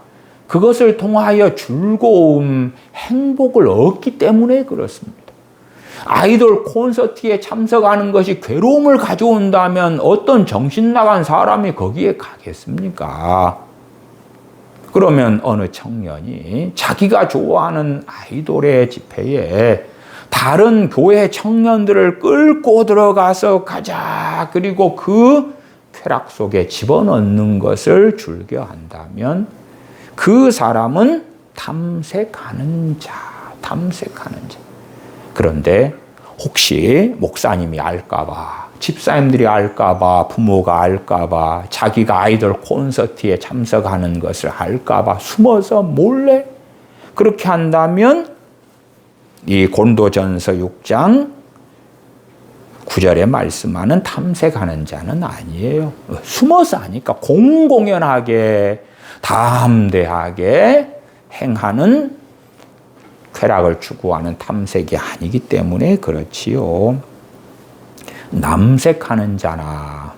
그것을 통하여 즐거움, 행복을 얻기 때문에 그렇습니다. 아이돌 콘서트에 참석하는 것이 괴로움을 가져온다면 어떤 정신 나간 사람이 거기에 가겠습니까? 그러면 어느 청년이 자기가 좋아하는 아이돌의 집회에 다른 교회 청년들을 끌고 들어가서 가자, 그리고 그 쾌락 속에 집어넣는 것을 즐겨한다면 그 사람은 탐색하는 자. 그런데 혹시 목사님이 알까봐, 집사님들이 알까봐, 부모가 알까봐, 자기가 아이돌 콘서트에 참석하는 것을 알까봐 숨어서 몰래 그렇게 한다면 이 고린도전서 6장 9절에 말씀하는 탐색하는 자는 아니에요. 숨어서 하니까 공공연하게 담대하게 행하는 쾌락을 추구하는 탐색이 아니기 때문에 그렇지요. 남색하는 자나,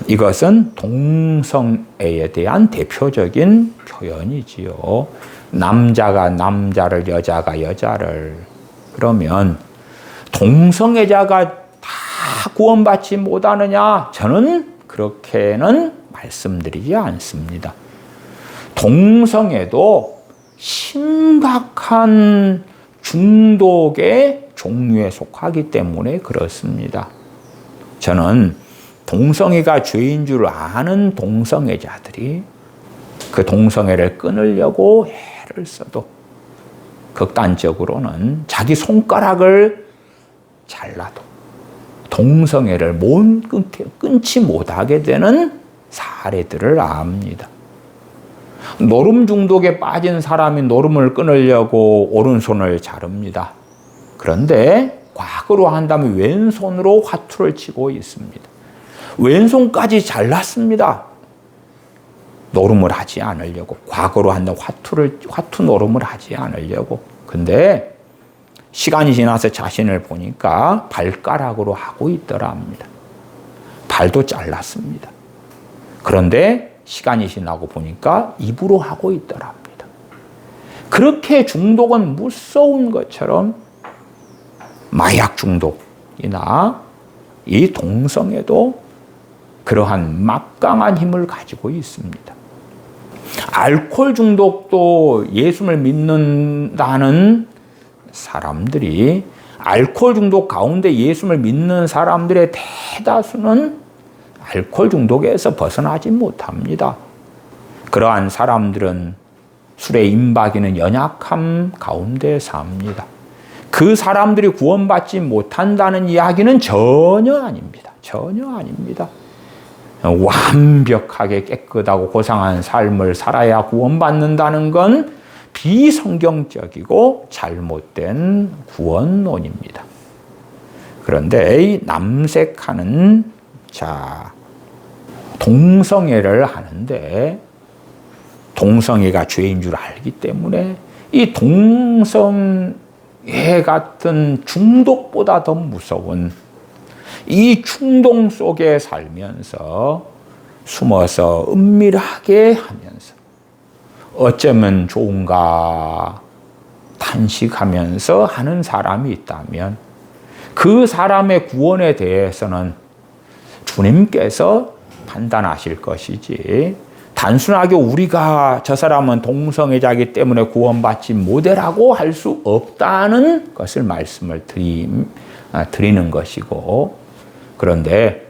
이것은 동성애에 대한 대표적인 표현이지요. 남자가 남자를, 여자가 여자를. 그러면 동성애자가 다 구원받지 못하느냐? 저는 그렇게는 말씀드리지 않습니다. 동성애도 심각한 중독의 종류에 속하기 때문에 그렇습니다. 저는 동성애가 죄인 줄 아는 동성애자들이 그 동성애를 끊으려고 애를 써도 극단적으로는 자기 손가락을 잘라도 동성애를 끊지 못하게 되는 사례들을 압니다. 노름 중독에 빠진 사람이 노름을 끊으려고 오른손을 자릅니다. 그런데 과거로 한다면 왼손으로 화투를 치고 있습니다. 왼손까지 잘랐습니다. 노름을 하지 않으려고. 과거로 한다면 화투 노름을 하지 않으려고. 근데 시간이 지나서 자신을 보니까 발가락으로 하고 있더랍니다. 발도 잘랐습니다. 그런데 시간이 지나고 보니까 입으로 하고 있더랍니다. 그렇게 중독은 무서운 것처럼 마약 중독이나 이 동성애도 그러한 막강한 힘을 가지고 있습니다. 알코올 중독도 예수를 믿는다는 사람들이, 알코올 중독 가운데 예수를 믿는 사람들의 대다수는 알코올 중독에서 벗어나지 못합니다. 그러한 사람들은 술에 임박이는 연약함 가운데 삽니다. 그 사람들이 구원받지 못한다는 이야기는 전혀 아닙니다. 전혀 아닙니다. 완벽하게 깨끗하고 고상한 삶을 살아야 구원받는다는 건 비성경적이고 잘못된 구원론입니다. 그런데 이 남색하는 자, 동성애를 하는데 동성애가 죄인 줄 알기 때문에 이 동성애 같은 중독보다 더 무서운 이 충동 속에 살면서 숨어서 은밀하게 하면서 어쩌면 좋은가 탄식하면서 하는 사람이 있다면 그 사람의 구원에 대해서는 주님께서 판단하실 것이지, 단순하게 우리가 저 사람은 동성애자이기 때문에 구원받지 못해라고 할 수 없다는 것을 말씀을 드리는 것이고, 그런데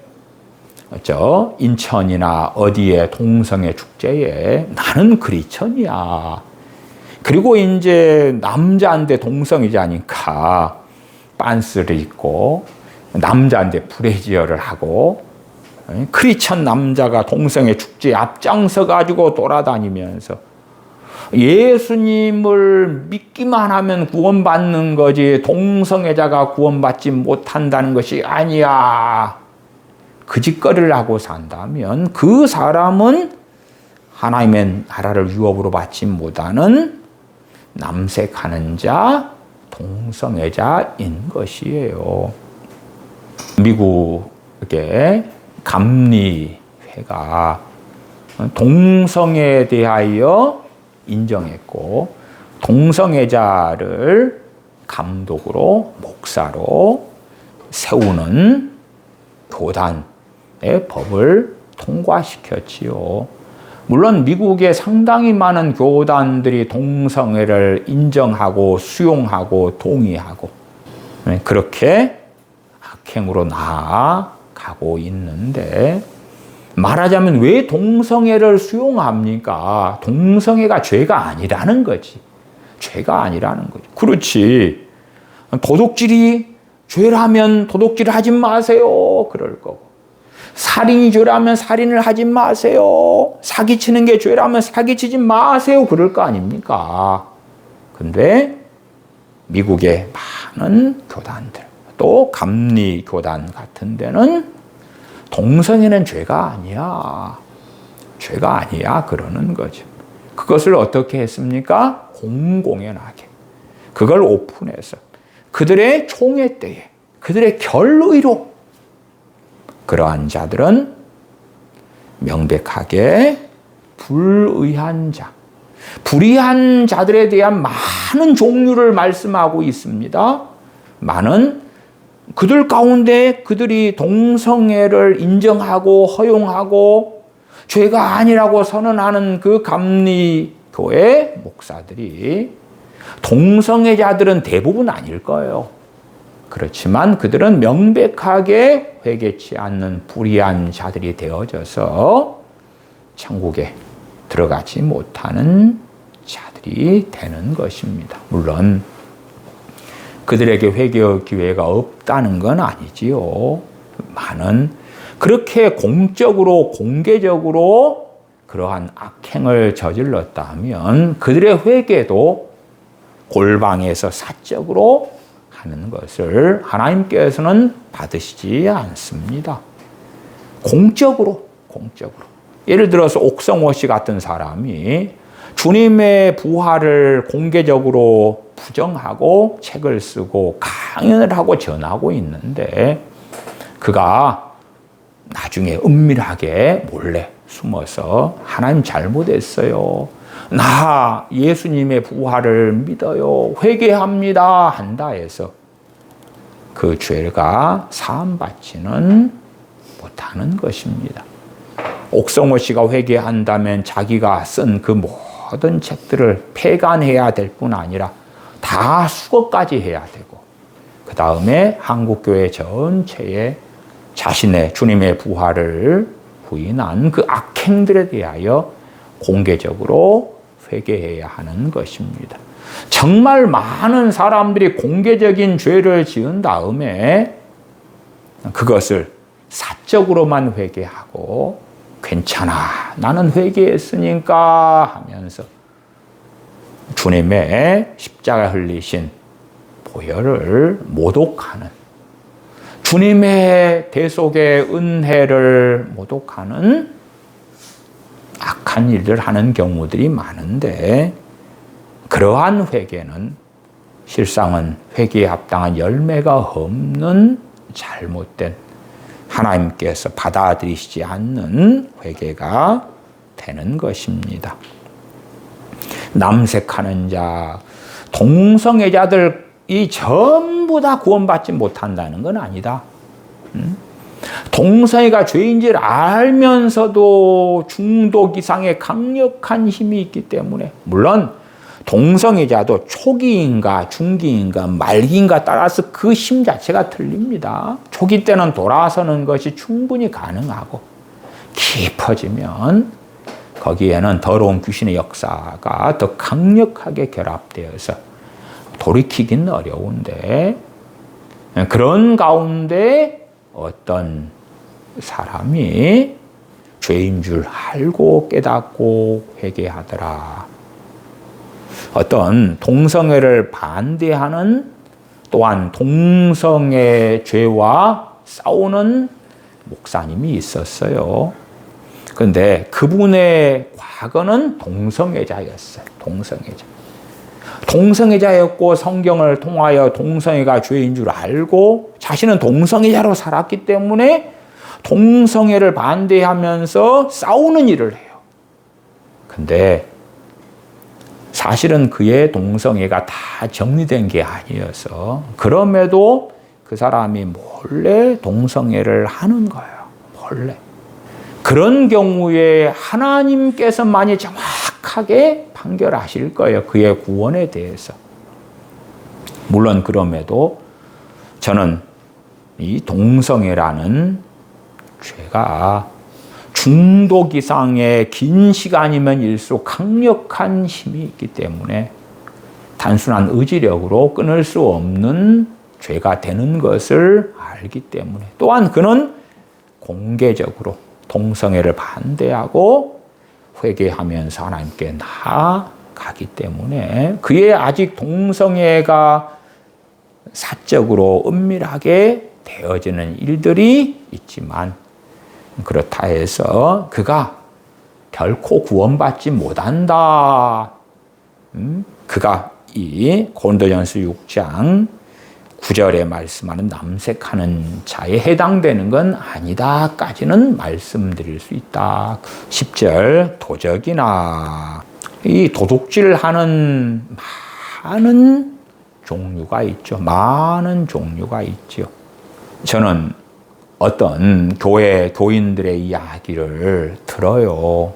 인천이나 어디에 동성애 축제에 나는 크리스천이야, 그리고 이제 남자인데 동성애자니까 빤스를 입고 남자인데 브래지어를 하고 크리스천 남자가 동성애 축제에 앞장서 가지고 돌아다니면서 예수님을 믿기만 하면 구원받는 거지 동성애자가 구원받지 못한다는 것이 아니야, 그 짓거리를 하고 산다면 그 사람은 하나님의 나라를 유업으로 받지 못하는 남색하는 자, 동성애자인 것이에요. 미국의 감리회가 동성애에 대하여 인정했고, 동성애자를 감독으로, 목사로 세우는 교단의 법을 통과시켰지요. 물론 미국에 상당히 많은 교단들이 동성애를 인정하고 수용하고 동의하고 그렇게 악행으로 나아가고 있는데, 말하자면 왜 동성애를 수용합니까? 동성애가 죄가 아니라는 거지. 죄가 아니라는 거지. 그렇지. 도둑질이 죄라면 도둑질을 하지 마세요. 그럴 거고. 살인이 죄라면 살인을 하지 마세요. 사기치는 게 죄라면 사기치지 마세요. 그럴 거 아닙니까? 근데 미국의 많은 교단들, 또 감리 교단 같은 데는 동성애는 죄가 아니야. 죄가 아니야. 그러는 거죠. 그것을 어떻게 했습니까? 공공연하게. 그걸 오픈해서 그들의 총회 때에 그들의 결의로 그러한 자들은 명백하게 불의한 자, 불의한 자들에 대한 많은 종류를 말씀하고 있습니다. 많은 그들 가운데 그들이 동성애를 인정하고 허용하고 죄가 아니라고 선언하는 그 감리교회 목사들이 동성애자들은 대부분 아닐 거예요. 그렇지만 그들은 명백하게 회개치 않는 불의한 자들이 되어져서 천국에 들어가지 못하는 자들이 되는 것입니다. 물론 그들에게 회개의 기회가 없다는 건 아니지요. 많은 그렇게 공적으로 공개적으로 그러한 악행을 저질렀다면 그들의 회개도 골방에서 사적으로 하는 것을 하나님께서는 받으시지 않습니다. 공적으로. 예를 들어서 옥성호 씨 같은 사람이 주님의 부활을 공개적으로 부정하고 책을 쓰고 강연을 하고 전하고 있는데 그가 나중에 은밀하게 몰래 숨어서 하나님 잘못했어요. 나 예수님의 부활을 믿어요. 회개합니다. 한다 해서 그 죄가 사함받지는 못하는 것입니다. 옥성호 씨가 회개한다면 자기가 쓴 그 모든 책들을 폐간해야 될 뿐 아니라 다 수거까지 해야 되고 그 다음에 한국교회 전체에 자신의 주님의 부활을 부인한 그 악행들에 대하여 공개적으로 회개해야 하는 것입니다. 정말 많은 사람들이 공개적인 죄를 지은 다음에 그것을 사적으로만 회개하고 괜찮아, 나는 회개했으니까 하면서 주님의 십자가 흘리신 보혈을 모독하는, 주님의 대속의 은혜를 모독하는 악한 일을 하는 경우들이 많은데, 그러한 회개는 실상은 회개에 합당한 열매가 없는 잘못된, 하나님께서 받아들이시지 않는 회개가 되는 것입니다. 남색하는 자, 동성애자들이 전부 다 구원받지 못한다는 건 아니다. 동성애가 죄인지를 알면서도 중독 이상의 강력한 힘이 있기 때문에, 물론 동성애자도 초기인가 중기인가 말기인가 따라서 그 힘 자체가 틀립니다. 초기 때는 돌아서는 것이 충분히 가능하고, 깊어지면 거기에는 더러운 귀신의 역사가 더 강력하게 결합되어서 돌이키기는 어려운데, 그런 가운데 어떤 사람이 죄인 줄 알고 깨닫고 회개하더라. 어떤 동성애를 반대하는, 또한 동성애 죄와 싸우는 목사님이 있었어요. 그런데 그분의 과거는 동성애자였어요. 동성애자였고 성경을 통하여 동성애가 죄인 줄 알고 자신은 동성애자로 살았기 때문에 동성애를 반대하면서 싸우는 일을 해요. 근데 사실은 그의 동성애가 다 정리된 게 아니어서, 그럼에도 그 사람이 몰래 동성애를 하는 거예요. 몰래. 그런 경우에 하나님께서만이 정확하게 판결하실 거예요. 그의 구원에 대해서. 물론 그럼에도 저는 이 동성애라는 죄가 중독 이상의 긴 시간이면 일수록 강력한 힘이 있기 때문에 단순한 의지력으로 끊을 수 없는 죄가 되는 것을 알기 때문에, 또한 그는 공개적으로 동성애를 반대하고 회개하면서 하나님께 나아가기 때문에 그의 아직 동성애가 사적으로 은밀하게 되어지는 일들이 있지만, 그렇다 해서 그가 결코 구원받지 못한다. 그가 이 고린도전서 6장 9절에 말씀하는 남색하는 자에 해당되는 건 아니다까지는 말씀드릴 수 있다. 10절 도적이나 이 도둑질하는 많은 종류가 있죠. 많은 종류가 있죠. 저는 어떤 교인들의 이야기를 들어요.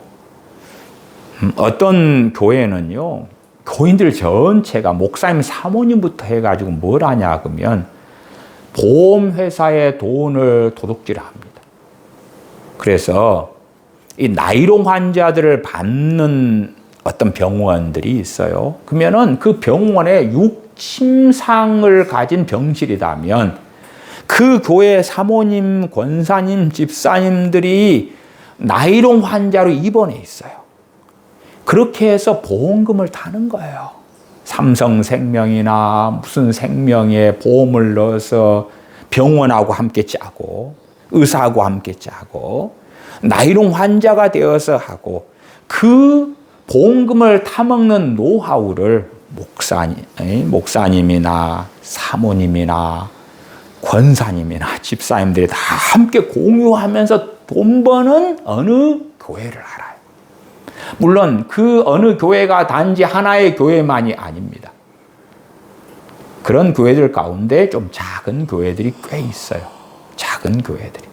어떤 교회는요, 교인들 전체가 목사님, 사모님부터 해가지고 뭘 하냐 그러면 보험회사의 돈을 도둑질합니다. 그래서 이 나이롱 환자들을 받는 어떤 병원들이 있어요. 그러면은 그 병원에 6침상을 가진 병실이라면 그 교회 사모님, 권사님, 집사님들이 나이롱 환자로 입원해 있어요. 그렇게 해서 보험금을 타는 거예요. 삼성생명이나 무슨 생명에 보험을 넣어서 병원하고 함께 짜고 의사하고 함께 짜고 나이롱 환자가 되어서 하고, 그 보험금을 타먹는 노하우를 목사님이나 사모님이나 권사님이나 집사님들이 다 함께 공유하면서 돈 버는 어느 교회를 알아요. 물론 그 어느 교회가 단지 하나의 교회만이 아닙니다. 그런 교회들 가운데 좀 작은 교회들이 꽤 있어요. 작은 교회들이.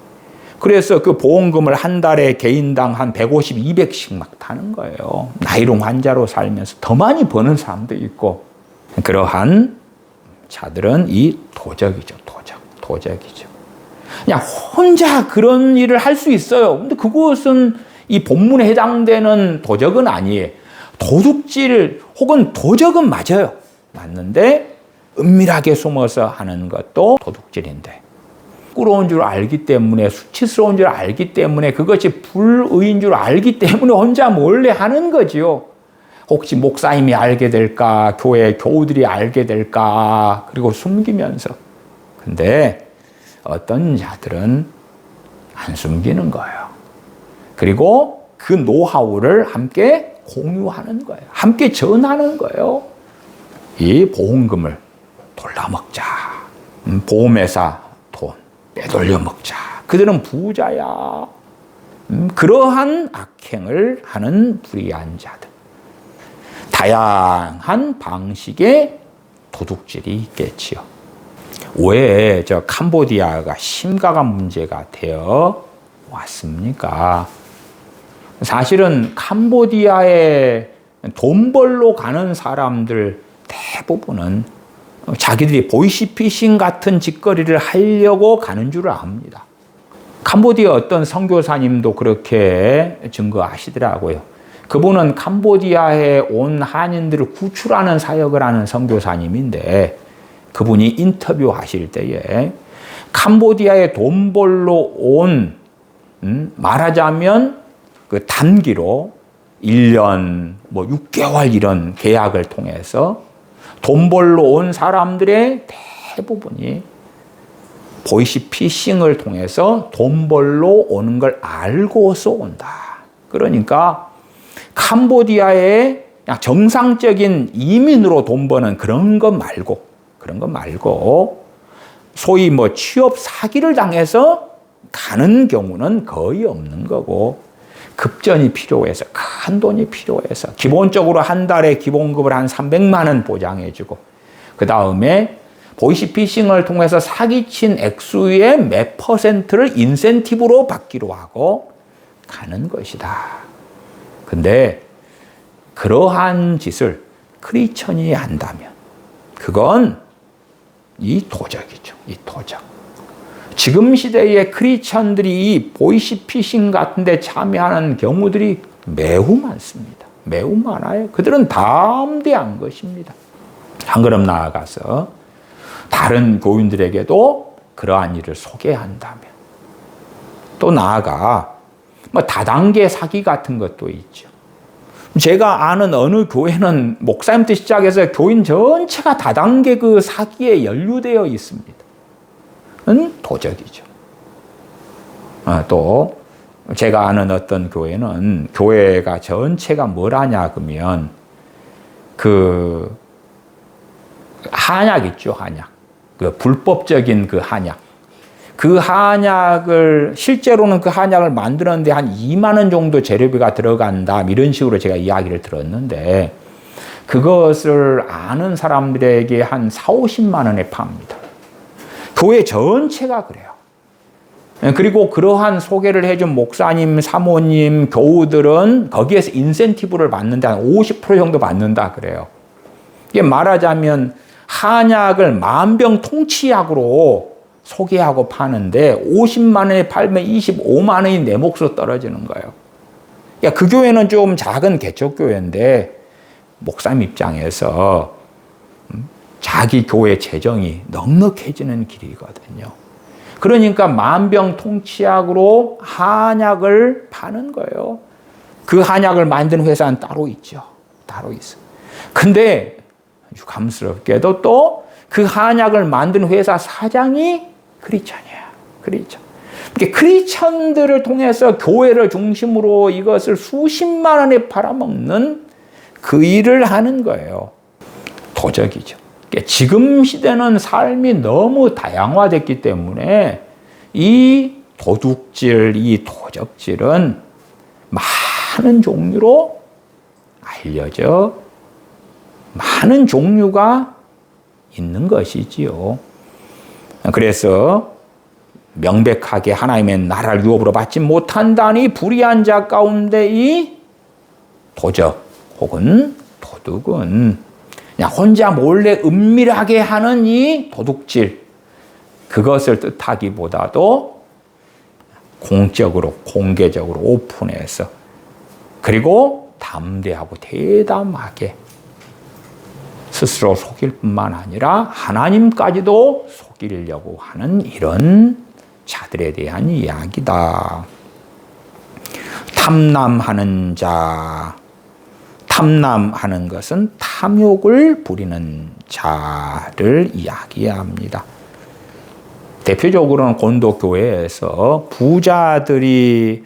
그래서 그 보험금을 한 달에 개인당 한 150, 200씩 막 타는 거예요. 나이롱 환자로 살면서 더 많이 버는 사람도 있고, 그러한 자들은 이 도적이죠. 도적이죠. 그냥 혼자 그런 일을 할 수 있어요. 근데 그것은 이 본문에 해당되는 도적은 아니에요. 도둑질 혹은 도적은 맞아요. 맞는데 은밀하게 숨어서 하는 것도 도둑질인데, 부끄러운 줄 알기 때문에, 수치스러운 줄 알기 때문에, 그것이 불의인 줄 알기 때문에 혼자 몰래 하는 거지요. 혹시 목사님이 알게 될까, 교회 교우들이 알게 될까, 그리고 숨기면서. 근데 어떤 자들은 안 숨기는 거예요. 그리고 그 노하우를 함께 공유하는 거예요. 함께 전하는 거예요. 이 보험금을 돌려먹자. 보험회사 돈 빼돌려 먹자. 그들은 부자야. 그러한 악행을 하는 불의한 자들. 다양한 방식의 도둑질이 있겠지요. 왜 저 캄보디아가 심각한 문제가 되어 왔습니까? 사실은 캄보디아에 돈 벌러 가는 사람들 대부분은 자기들이 보이시피싱 같은 짓거리를 하려고 가는 줄 압니다. 캄보디아 어떤 선교사님도 그렇게 증거하시더라고요. 그분은 캄보디아에 온 한인들을 구출하는 사역을 하는 선교사님인데, 그분이 인터뷰하실 때에 캄보디아에 돈 벌러 온, 말하자면 그 단기로 1년, 6개월 이런 계약을 통해서 돈 벌러 온 사람들의 대부분이 보이시피싱을 통해서 돈 벌러 오는 걸 알고서 온다. 그러니까 캄보디아에 그냥 정상적인 이민으로 돈 버는 그런 것 말고 소위 취업 사기를 당해서 가는 경우는 거의 없는 거고, 급전이 필요해서, 큰 돈이 필요해서 기본적으로 한 달에 기본급을 한 300만 원 보장해주고, 그 다음에 보이시피싱을 통해서 사기친 액수의 몇 퍼센트를 인센티브로 받기로 하고 가는 것이다. 근데 그러한 짓을 크리스천이 한다면 그건 이 도적이죠. 이 도적. 지금 시대의 크리스천들이 이 보이시피싱 같은 데 참여하는 경우들이 매우 많습니다. 매우 많아요. 그들은 담대한 것입니다. 한 걸음 나아가서 다른 교인들에게도 그러한 일을 소개한다면, 또 나아가 뭐 다단계 사기 같은 것도 있죠. 제가 아는 어느 교회는 목사님부터 시작해서 교인 전체가 다단계 그 사기에 연루되어 있습니다. 은 도적이죠. 또 제가 아는 어떤 교회는 교회가 전체가 뭘 하냐 그러면 그 한약 있죠, 한약. 그 불법적인 그 한약. 그 한약을 실제로는 그 한약을 만드는데 한 2만 원 정도 재료비가 들어간다, 이런 식으로 제가 이야기를 들었는데, 그것을 아는 사람들에게 한 4, 50만 원에 팝니다. 교회 전체가 그래요. 그리고 그러한 소개를 해준 목사님, 사모님, 교우들은 거기에서 인센티브를 받는데 한 50% 정도 받는다 그래요. 이게 말하자면 한약을 만병통치약으로 소개하고 파는데 50만 원에 팔면 25만 원이 내 몫으로 떨어지는 거예요. 그러니까 그 교회는 좀 작은 개척교회인데 목사님 입장에서 자기 교회 재정이 넉넉해지는 길이거든요. 그러니까 만병통치약으로 한약을 파는 거예요. 그 한약을 만드는 회사는 따로 있죠. 따로 있어. 근데 아주 감스럽게도 또 그 한약을 만든 회사 사장이 크리스천이에요. 크리스천. 크리스천들을 통해서 교회를 중심으로 이것을 수십만 원에 팔아먹는 그 일을 하는 거예요. 도적이죠. 지금 시대는 삶이 너무 다양화됐기 때문에 이 도둑질, 이 도적질은 많은 종류로 알려져 많은 종류가 있는 것이지요. 그래서 명백하게 하나님의 나라를 유업으로 받지 못한다니 불의한 자 가운데 이 도적 혹은 도둑은 그냥 혼자 몰래 은밀하게 하는 이 도둑질, 그것을 뜻하기보다도 공적으로, 공개적으로 오픈해서, 그리고 담대하고 대담하게 스스로 속일 뿐만 아니라 하나님까지도 속이려고 하는 이런 자들에 대한 이야기다. 탐남하는 자, 탐남하는 것은 탐욕을 부리는 자를 이야기합니다. 대표적으로는 곤도 교회에서 부자들이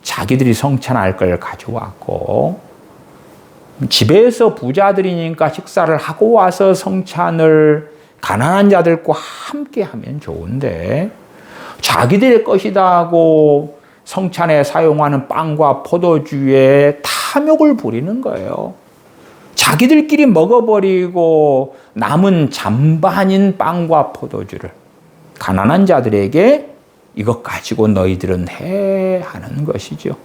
자기들이 성찬할 걸 가져왔고, 집에서 부자들이니까 식사를 하고 와서 성찬을 가난한 자들과 함께 하면 좋은데, 자기들의 것이다 하고 성찬에 사용하는 빵과 포도주에 탐욕을 부리는 거예요. 자기들끼리 먹어버리고 남은 잔반인 빵과 포도주를 가난한 자들에게 이것 가지고 너희들은 해 하는 것이죠.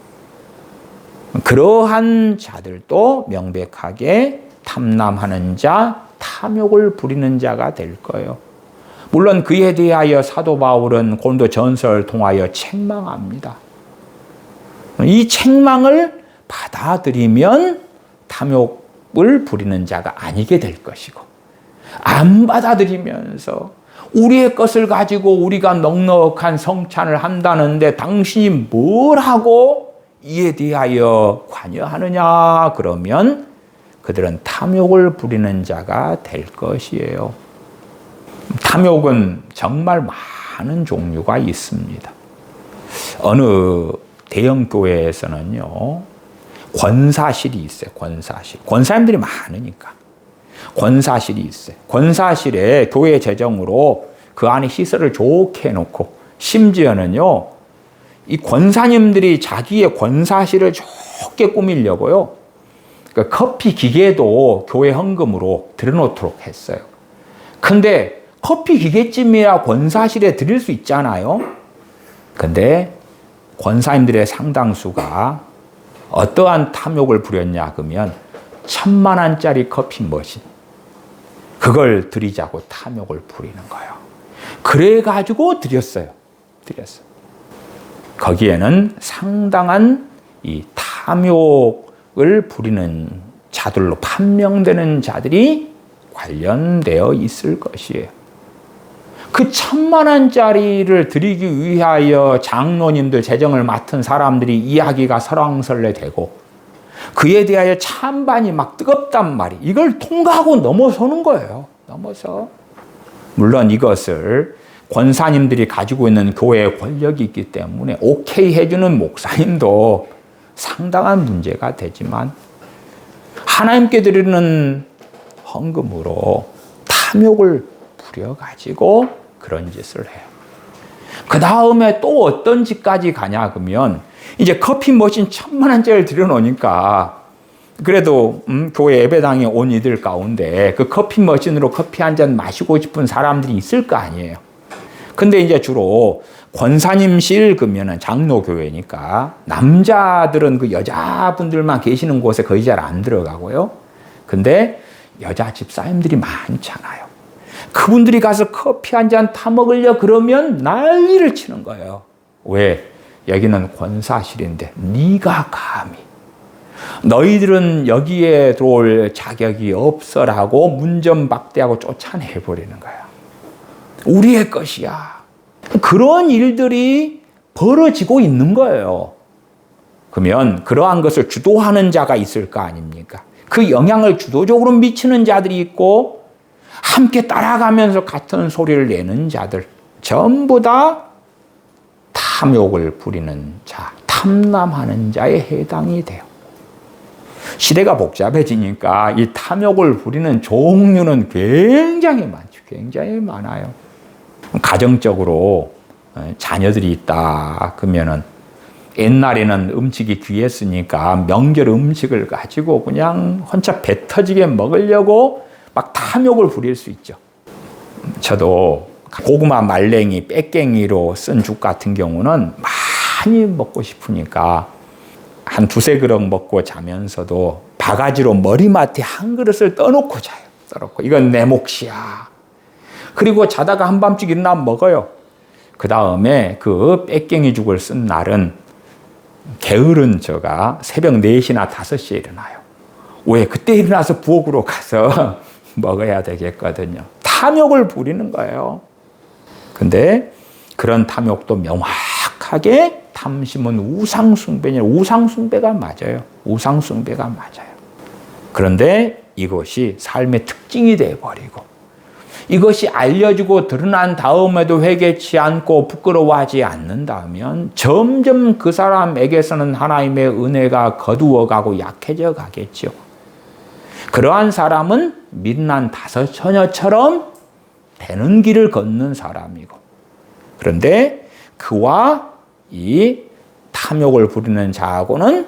그러한 자들도 명백하게 탐남하는 자, 탐욕을 부리는 자가 될 거예요. 물론 그에 대하여 사도 바울은 고린도 전서를 통하여 책망합니다. 이 책망을 받아들이면 탐욕을 부리는 자가 아니게 될 것이고, 안 받아들이면서 우리의 것을 가지고 우리가 넉넉한 성찬을 한다는데 당신이 뭘 하고 이에 대하여 관여하느냐 그러면 그들은 탐욕을 부리는 자가 될 것이에요. 탐욕은 정말 많은 종류가 있습니다. 어느 대형 교회에서는요, 권사실이 있어요. 권사실. 권사님들이 많으니까 권사실이 있어요. 권사실에 교회 재정으로 그 안에 시설을 좋게 해놓고, 심지어는요, 이 권사님들이 자기의 권사실을 좋게 꾸미려고요, 그 커피 기계도 교회 헌금으로 들여놓도록 했어요. 근데 커피 기계쯤이야 권사실에 드릴 수 있잖아요. 근데 권사님들의 상당수가 어떠한 탐욕을 부렸냐 그러면 1,000만 원짜리 커피 머신, 그걸 드리자고 탐욕을 부리는 거예요. 그래가지고 드렸어요. 거기에는 상당한 이 탐욕을 부리는 자들로 판명되는 자들이 관련되어 있을 것이에요. 그 1,000만 원짜리를 드리기 위하여 장로님들 재정을 맡은 사람들이 이야기가 설왕설래되고 그에 대하여 찬반이 막 뜨겁단 말이 이걸 통과하고 넘어서는 거예요. 넘어서. 물론 이것을 권사님들이 가지고 있는 교회의 권력이 있기 때문에 오케이 해주는 목사님도 상당한 문제가 되지만 하나님께 드리는 헌금으로 탐욕을 부려가지고 그런 짓을 해요. 그 다음에 또 어떤 짓까지 가냐 그러면 이제 커피 머신 1,000만 원짜리를 들여놓으니까 그래도 교회 예배당에 온 이들 가운데 그 커피 머신으로 커피 한 잔 마시고 싶은 사람들이 있을 거 아니에요. 근데 이제 주로 권사님실 그러면은 장로교회니까 남자들은 그 여자분들만 계시는 곳에 거의 잘 안 들어가고요. 근데 여자 집사님들이 많잖아요. 그분들이 가서 커피 한 잔 타먹으려 그러면 난리를 치는 거예요. 왜? 여기는 권사실인데 네가 감히 너희들은 여기에 들어올 자격이 없어라고 문전박대하고 쫓아내버리는 거야. 우리의 것이야. 그런 일들이 벌어지고 있는 거예요. 그러면 그러한 것을 주도하는 자가 있을 거 아닙니까? 그 영향을 주도적으로 미치는 자들이 있고 함께 따라가면서 같은 소리를 내는 자들 전부 다 탐욕을 부리는 자, 탐남하는 자에 해당이 돼요. 시대가 복잡해지니까 이 탐욕을 부리는 종류는 굉장히 많죠. 굉장히 많아요. 가정적으로 자녀들이 있다 그러면은 옛날에는 음식이 귀했으니까 명절 음식을 가지고 그냥 혼자 배 터지게 먹으려고 막 탐욕을 부릴 수 있죠. 저도 고구마 말랭이, 빽갱이로 쓴 죽 같은 경우는 많이 먹고 싶으니까 한 2-3 그릇 먹고 자면서도 바가지로 머리맡에 한 그릇을 떠놓고 자요. 떠놓고 이건 내 몫이야. 그리고 자다가 한밤중 일어나 먹어요. 그 다음에 그 빽갱이 죽을 쓴 날은 게으른 저가 새벽 4시나 5시에 일어나요. 왜? 그때 일어나서 부엌으로 가서 먹어야 되겠거든요. 탐욕을 부리는 거예요. 근데 그런 탐욕도 명확하게 탐심은 우상숭배냐, 우상숭배가 맞아요. 우상숭배가 맞아요. 그런데 이것이 삶의 특징이 되어버리고 이것이 알려지고 드러난 다음에도 회개치 않고 부끄러워하지 않는다면 점점 그 사람에게서는 하나님의 은혜가 거두어가고 약해져 가겠죠. 그러한 사람은 민난 5 처녀처럼 되는 길을 걷는 사람이고 그런데 그와 이 탐욕을 부리는 자하고는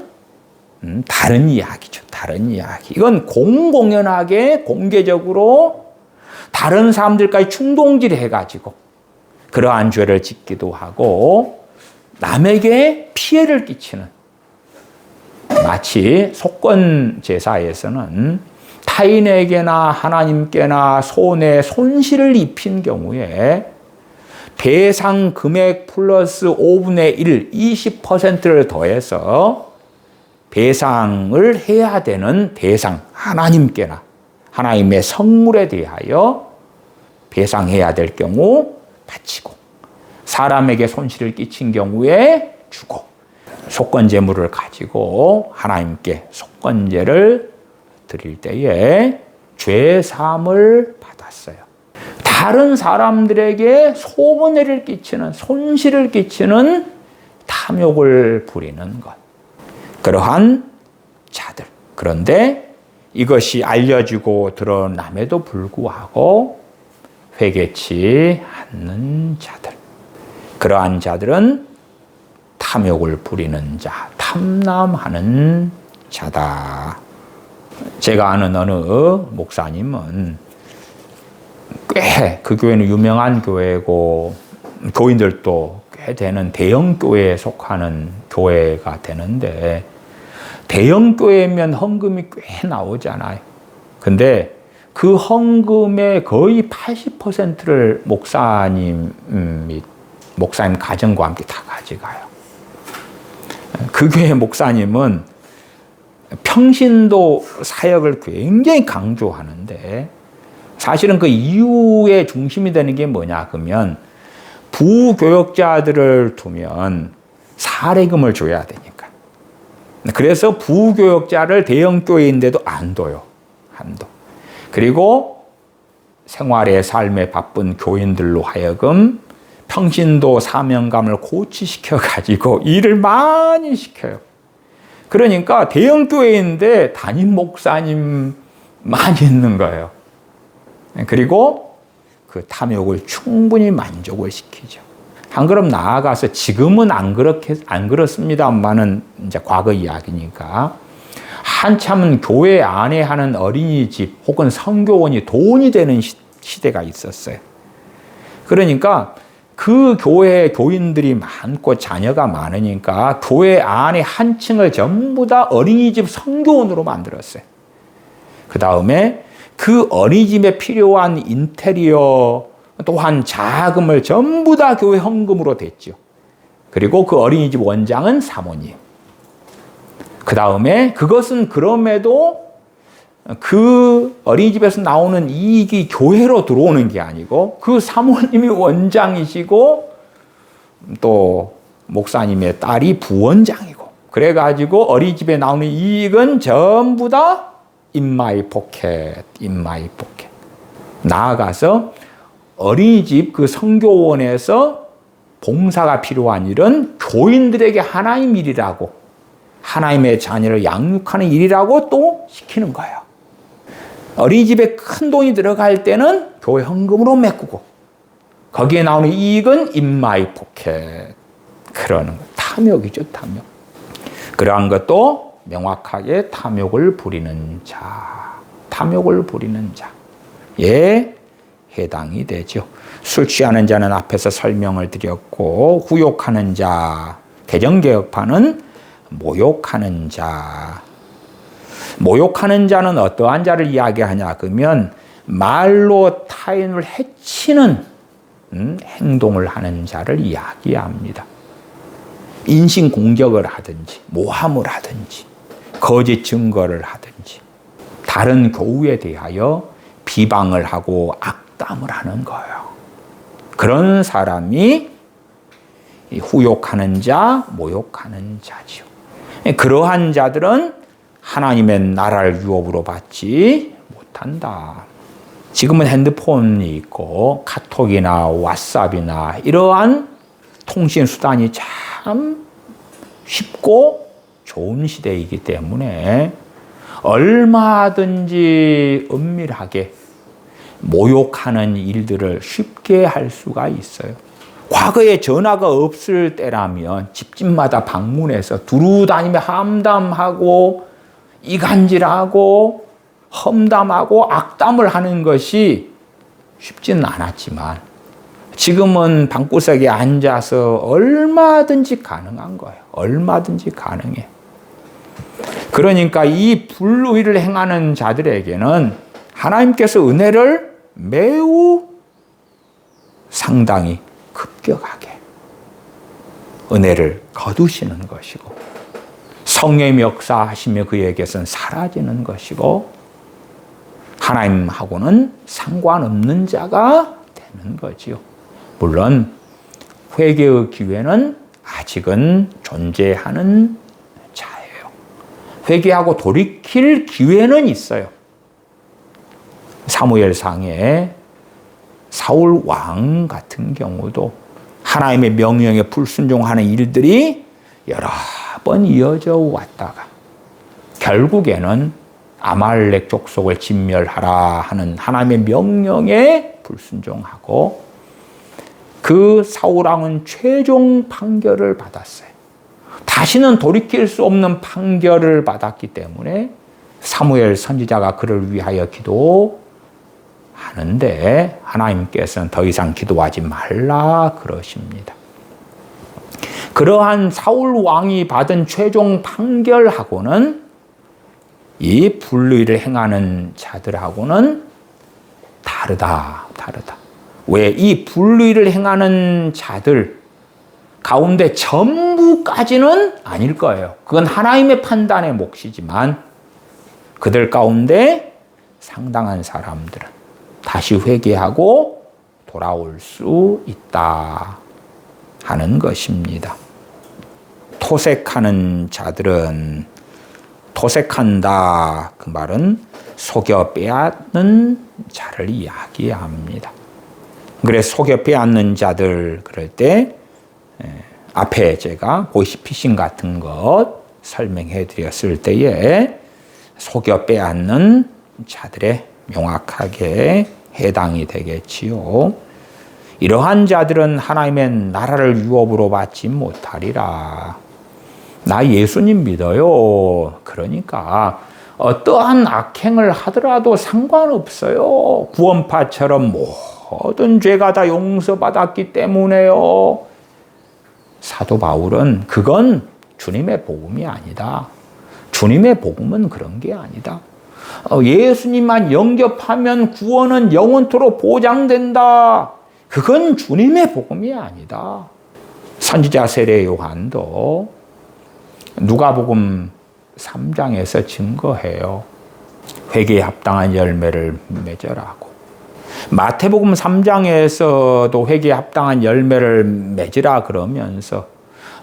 다른 이야기죠. 다른 이야기. 이건 공공연하게 공개적으로 다른 사람들까지 충동질 해가지고 그러한 죄를 짓기도 하고 남에게 피해를 끼치는 마치 속건 제사에서는 타인에게나 하나님께나 손에 손실을 입힌 경우에 배상 금액 플러스 5분의 1, 20%를 더해서 배상을 해야 되는 대상, 하나님께나 하나님의 성물에 대하여 배상해야 될 경우 바치고 사람에게 손실을 끼친 경우에 주고 속건제물을 가지고 하나님께 속건제를 드릴 때에 죄사함을 받았어요. 다른 사람들에게 소문을 끼치는 손실을 끼치는 탐욕을 부리는 것. 그러한 자들. 그런데 이것이 알려지고 드러남에도 불구하고 회개치 않는 자들. 그러한 자들은 탐욕을 부리는 자, 탐남하는 자다. 제가 아는 어느 목사님은 꽤 그 교회는 유명한 교회고 교인들도 꽤 되는 대형 교회에 속하는 교회가 되는데 대형 교회면 헌금이 꽤 나오잖아요. 근데 그 헌금의 거의 80%를 목사님 가정과 함께 다 가져가요. 그 교회 목사님은 평신도 사역을 굉장히 강조하는데 사실은 그 이유의 중심이 되는 게 뭐냐 그러면 부교역자들을 두면 사례금을 줘야 되니까. 그래서 부교역자를 대형교회인데도 안 둬요. 안 둬. 그리고 생활의 삶에 바쁜 교인들로 하여금 평신도 사명감을 고취시켜 가지고 일을 많이 시켜요. 그러니까 대형교회인데 담임 목사님 많이 있는 거예요. 그리고 그 탐욕을 충분히 만족을 시키죠. 한 걸음 나아가서 지금은 안 그렇습니다만은 이제 과거 이야기니까 한참은 교회 안에 하는 어린이집 혹은 선교원이 돈이 되는 시대가 있었어요. 그러니까 그 교회에 교인들이 많고 자녀가 많으니까 교회 안에 한 층을 전부 다 어린이집 선교원으로 만들었어요. 그 다음에 그 어린이집에 필요한 인테리어 또한 자금을 전부 다 교회 헌금으로 댔죠. 그리고 그 어린이집 원장은 사모님. 그 다음에 그것은 그럼에도 그 어린이집에서 나오는 이익이 교회로 들어오는 게 아니고 그 사모님이 원장이시고 또 목사님의 딸이 부원장이고 그래가지고 어린이집에 나오는 이익은 전부 다 in my pocket. 나아가서 어린이집 그 선교원에서 봉사가 필요한 일은 교인들에게 하나님 일이라고 하나님의 자녀를 양육하는 일이라고 또 시키는 거예요. 어린이집에 큰 돈이 들어갈 때는 교회 헌금으로 메꾸고 거기에 나오는 이익은 in my pocket. 그러는 거. 탐욕이죠, 탐욕. 그러한 것도 명확하게 탐욕을 부리는 자에 해당이 되죠. 술 취하는 자는 앞에서 설명을 드렸고 후욕하는 자, 개정개혁파는 모욕하는 자. 모욕하는 자는 어떠한 자를 이야기하냐 그러면 말로 타인을 해치는 행동을 하는 자를 이야기합니다. 인신공격을 하든지 모함을 하든지 거짓 증거를 하든지 다른 교우에 대하여 비방을 하고 악담을 하는 거예요. 그런 사람이 후욕하는 자, 모욕하는 자지요. 그러한 자들은 하나님의 나라를 유업으로 받지 못한다. 지금은 핸드폰이 있고 카톡이나 왓츠앱이나 이러한 통신 수단이 참 쉽고 좋은 시대이기 때문에 얼마든지 은밀하게 모욕하는 일들을 쉽게 할 수가 있어요. 과거에 전화가 없을 때라면 집집마다 방문해서 두루다니며 함담하고 이간질하고 험담하고 악담을 하는 것이 쉽지는 않았지만 지금은 방구석에 앉아서 얼마든지 가능한 거예요. 얼마든지 가능해. 그러니까 이 불의를 행하는 자들에게는 하나님께서 은혜를 매우 상당히 급격하게 은혜를 거두시는 것이고 성령의 역사하시며 그에게서는 사라지는 것이고 하나님하고는 상관없는 자가 되는 거지요. 물론 회개의 기회는 아직은 존재하는 자예요. 회개하고 돌이킬 기회는 있어요. 사무엘상의 사울 왕 같은 경우도 하나님의 명령에 불순종하는 일들이 여러 번 이어져 왔다가 결국에는 아말렉 족속을 진멸하라 하는 하나님의 명령에 불순종하고 그 사울 왕은 최종 판결을 받았어요. 다시는 돌이킬 수 없는 판결을 받았기 때문에 사무엘 선지자가 그를 위하여 기도하는데 하나님께서는 더 이상 기도하지 말라 그러십니다. 그러한 사울 왕이 받은 최종 판결하고는 이 불의를 행하는 자들하고는 다르다. 왜? 이 불의를 행하는 자들 가운데 전부까지는 아닐 거예요. 그건 하나님의 판단의 몫이지만 그들 가운데 상당한 사람들은 다시 회개하고 돌아올 수 있다 하는 것입니다. 토색하는 자들은, 토색한다 그 말은 속여 빼앗는 자를 이야기합니다. 그래 속여 빼앗는 자들 그럴 때 앞에 제가 보이스피싱 같은 것 설명해 드렸을 때에 속여 빼앗는 자들의 명확하게 해당이 되겠지요. 이러한 자들은 하나님의 나라를 유업으로 받지 못하리라. 나 예수님 믿어요. 그러니까 어떠한 악행을 하더라도 상관없어요. 구원파처럼 모든 죄가 다 용서받았기 때문에요. 사도 바울은 그건 주님의 복음이 아니다. 주님의 복음은 그런 게 아니다. 예수님만 영접하면 구원은 영원토록 보장된다. 그건 주님의 복음이 아니다. 선지자 세례 요한도 누가복음 3장에서 증거해요. 회개에 합당한 열매를 맺으라고. 마태복음 3장에서도 회개에 합당한 열매를 맺으라 그러면서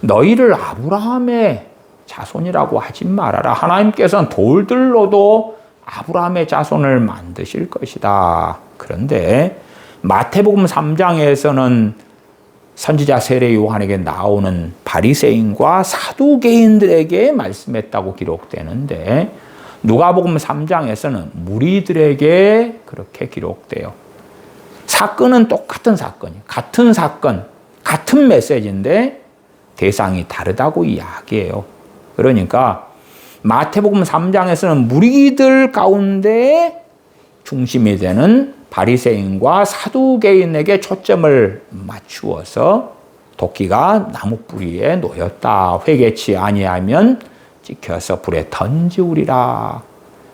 너희를 아브라함의 자손이라고 하지 말아라. 하나님께서는 돌들로도 아브라함의 자손을 만드실 것이다. 그런데 마태복음 3장에서는 선지자 세례 요한에게 나오는 바리새인과 사두개인들에게 말씀했다고 기록되는데 누가복음 3장에서는 무리들에게 그렇게 기록돼요. 사건은 똑같은 사건이에요. 같은 사건, 같은 메시지인데 대상이 다르다고 이야기해요. 그러니까 마태복음 3장에서는 무리들 가운데 중심이 되는 바리새인과 사두개인에게 초점을 맞추어서 도끼가 나무 뿌리에 놓였다. 회개치 아니하면 찍혀서 불에 던지우리라.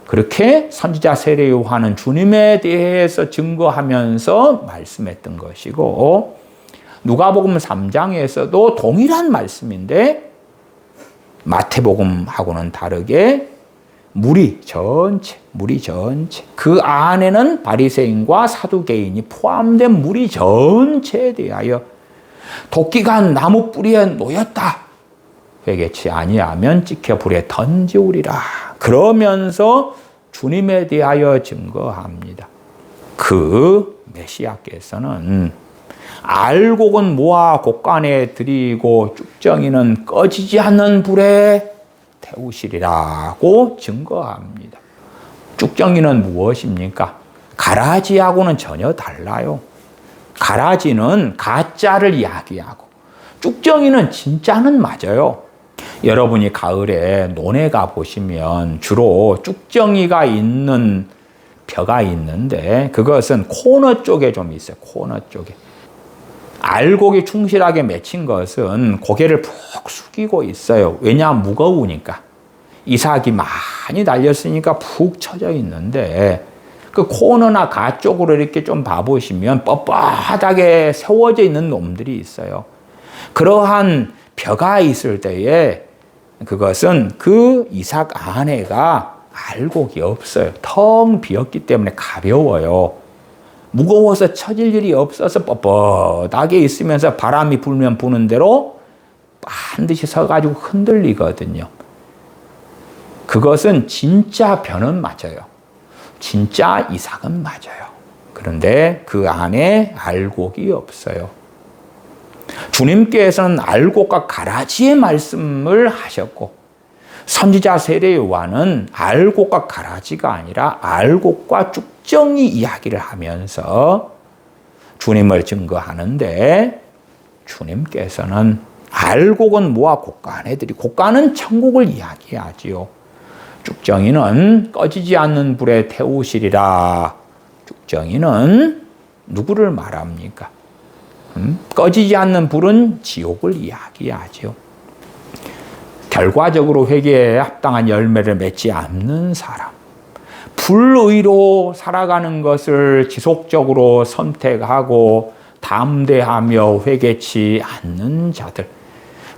그렇게 선지자 세례 요한은 주님에 대해서 증거하면서 말씀했던 것이고 누가복음 3장에서도 동일한 말씀인데 마태복음하고는 다르게 무리 전체 그 안에는 바리새인과 사두개인이 포함된 무리 전체에 대하여 도끼가 나무 뿌리에 놓였다. 회개치 아니하면 찍혀 불에 던지우리라. 그러면서 주님에 대하여 증거합니다. 그 메시아께서는 알곡은 모아 곡간에 들이고 쭉정이는 꺼지지 않는 불에 태우시리라고 증거합니다. 쭉정이는 무엇입니까? 가라지하고는 전혀 달라요. 가라지는 가짜를 이야기하고 쭉정이는 진짜는 맞아요. 여러분이 가을에 논에 가 보시면 주로 쭉정이가 있는 벼가 있는데 그것은 코너 쪽에 좀 있어요. 코너 쪽에. 알곡이 충실하게 맺힌 것은 고개를 푹 숙이고 있어요. 왜냐? 무거우니까. 이삭이 많이 달렸으니까 푹 쳐져 있는데 그 코너나 가 쪽으로 이렇게 좀 봐보시면 뻣뻣하게 세워져 있는 놈들이 있어요. 그러한 벼가 있을 때에 그것은 그 이삭 안에가 알곡이 없어요. 텅 비었기 때문에 가벼워요. 무거워서 처질 일이 없어서 뻣뻣하게 있으면서 바람이 불면 부는 대로 반드시 서가지고 흔들리거든요. 그것은 진짜 벼는 맞아요. 진짜 이삭은 맞아요. 그런데 그 안에 알곡이 없어요. 주님께서는 알곡과 가라지의 말씀을 하셨고 선지자 세례 요한은 알곡과 가라지가 아니라 알곡과 쭉정이 이야기를 하면서 주님을 증거하는데 주님께서는 알곡은 모아 곡간에 들이 곡간은 천국을 이야기하지요. 쭉정이는 꺼지지 않는 불에 태우시리라. 쭉정이는 누구를 말합니까? 꺼지지 않는 불은 지옥을 이야기하죠. 결과적으로 회개에 합당한 열매를 맺지 않는 사람, 불의로 살아가는 것을 지속적으로 선택하고 담대하며 회개치 않는 자들,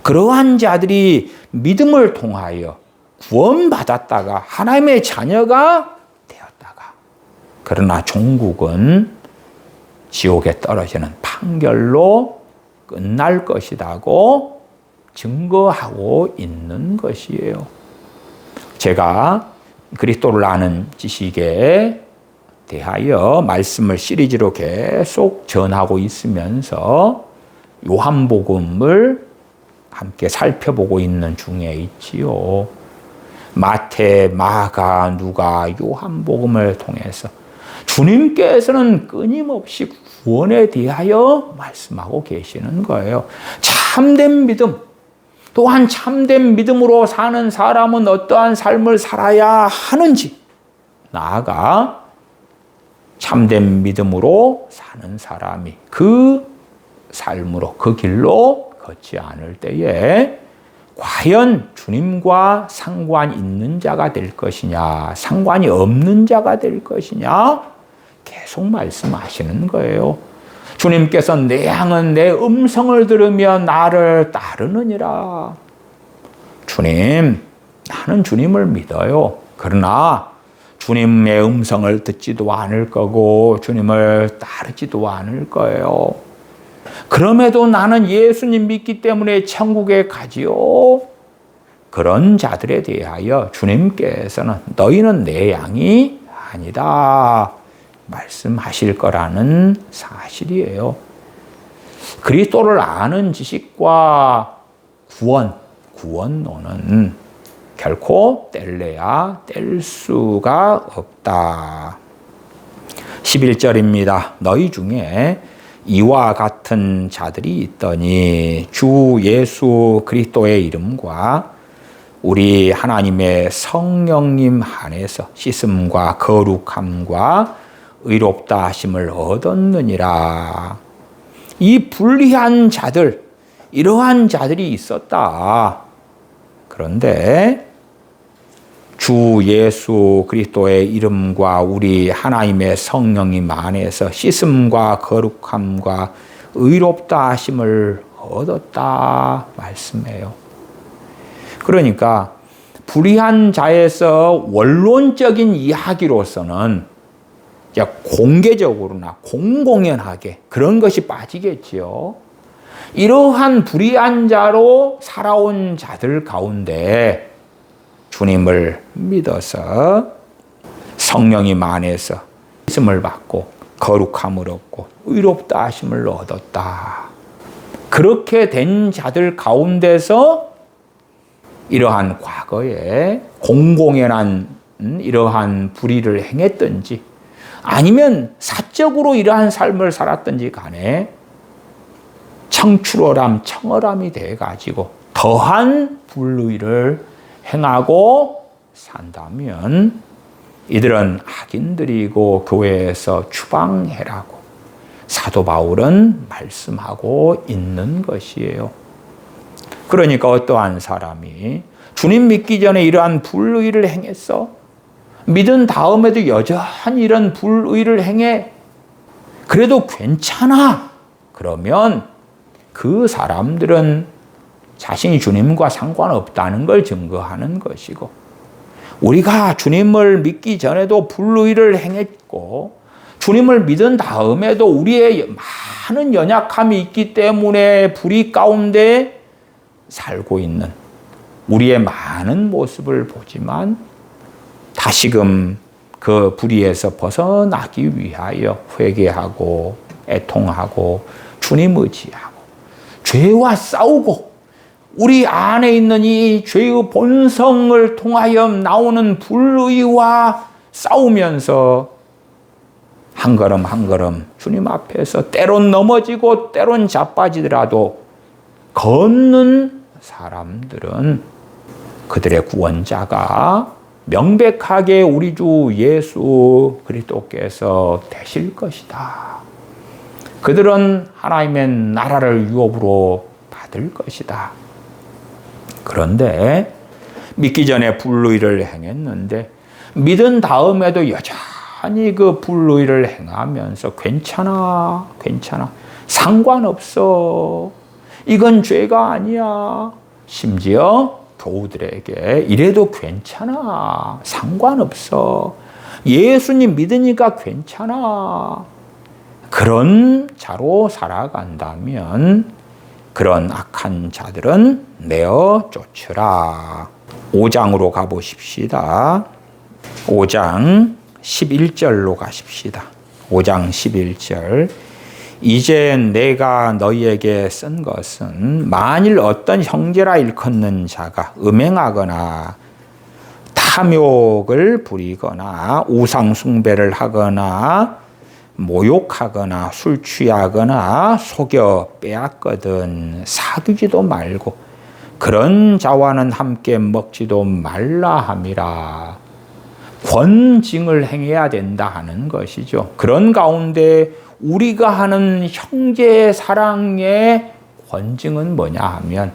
그러한 자들이 믿음을 통하여 구원받았다가 하나님의 자녀가 되었다가 그러나 종국은 지옥에 떨어지는 판결로 끝날 것이라고 증거하고 있는 것이에요. 제가 그리스도를 아는 지식에 대하여 말씀을 시리즈로 계속 전하고 있으면서 요한복음을 함께 살펴보고 있는 중에 있지요. 마태, 마가, 누가, 요한복음을 통해서 주님께서는 끊임없이 구원에 대하여 말씀하고 계시는 거예요. 참된 믿음, 또한 참된 믿음으로 사는 사람은 어떠한 삶을 살아야 하는지, 나아가 참된 믿음으로 사는 사람이 그 삶으로, 그 길로 걷지 않을 때에 과연 주님과 상관 있는 자가 될 것이냐, 상관이 없는 자가 될 것이냐, 계속 말씀하시는 거예요. 주님께서 내 양은 내 음성을 들으며 나를 따르느니라. 주님, 나는 주님을 믿어요. 그러나 주님의 음성을 듣지도 않을 거고 주님을 따르지도 않을 거예요. 그럼에도 나는 예수님 믿기 때문에 천국에 가지요. 그런 자들에 대하여 주님께서는 너희는 내 양이 아니다 말씀하실 거라는 사실이에요. 그리스도를 아는 지식과 구원론은 결코 뗄래야 뗄 수가 없다. 11절입니다. 너희 중에 이와 같은 자들이 있더니 주 예수 그리스도의 이름과 우리 하나님의 성령님 안에서 씻음과 거룩함과 의롭다 하심을 얻었느니라. 이 불의한 자들, 이러한 자들이 있었다. 그런데 주 예수 그리스도의 이름과 우리 하나님의 성령님 안에서 씻음과 거룩함과 의롭다 하심을 얻었다 말씀해요. 그러니까 불의한 자에서 원론적인 이야기로서는 공개적으로나 공공연하게 그런 것이 빠지겠지요. 이러한 불의한 자로 살아온 자들 가운데 주님을 믿어서 성령님 안에서 씻음을 받고 거룩함을 얻고 의롭다 하심을 얻었다. 그렇게 된 자들 가운데서 이러한 과거에 공공연한 이러한 불의를 행했든지 아니면 사적으로 이러한 삶을 살았든지 간에 청출어람이 돼가지고 더한 불의를 행하고 산다면 이들은 악인들이고 교회에서 추방해라고 사도 바울은 말씀하고 있는 것이에요. 그러니까 어떠한 사람이 주님 믿기 전에 이러한 불의를 행했어? 믿은 다음에도 여전히 이런 불의를 행해? 그래도 괜찮아? 그러면 그 사람들은 자신이 주님과 상관없다는 걸 증거하는 것이고, 우리가 주님을 믿기 전에도 불의를 행했고 주님을 믿은 다음에도 우리의 많은 연약함이 있기 때문에 불의 가운데 살고 있는 우리의 많은 모습을 보지만 다시금 그 불의에서 벗어나기 위하여 회개하고 애통하고 주님 의지하고 죄와 싸우고 우리 안에 있는 이 죄의 본성을 통하여 나오는 불의와 싸우면서 한 걸음 한 걸음 주님 앞에서 때론 넘어지고 때론 자빠지더라도 걷는 사람들은 그들의 구원자가 명백하게 우리 주 예수 그리스도께서 되실 것이다. 그들은 하나님의 나라를 유업으로 받을 것이다. 그런데 믿기 전에 불의를 행했는데 믿은 다음에도 여전히 그 불의를 행하면서 괜찮아 상관없어, 이건 죄가 아니야, 심지어 교우들에게 이래도 괜찮아, 상관없어, 예수님 믿으니까 괜찮아. 그런 자로 살아간다면 그런 악한 자들은 내어 쫓으라. 5장으로 가보십시다. 5장 11절로 가십시다. 5장 11절. 이제 내가 너희에게 쓴 것은 만일 어떤 형제라 일컫는 자가 음행하거나 탐욕을 부리거나 우상 숭배를 하거나 모욕하거나 술 취하거나 속여 빼앗거든 사귀지도 말고 그런 자와는 함께 먹지도 말라 함이라. 권징을 행해야 된다 하는 것이죠. 그런 가운데 우리가 하는 형제 사랑의 권징은 뭐냐 하면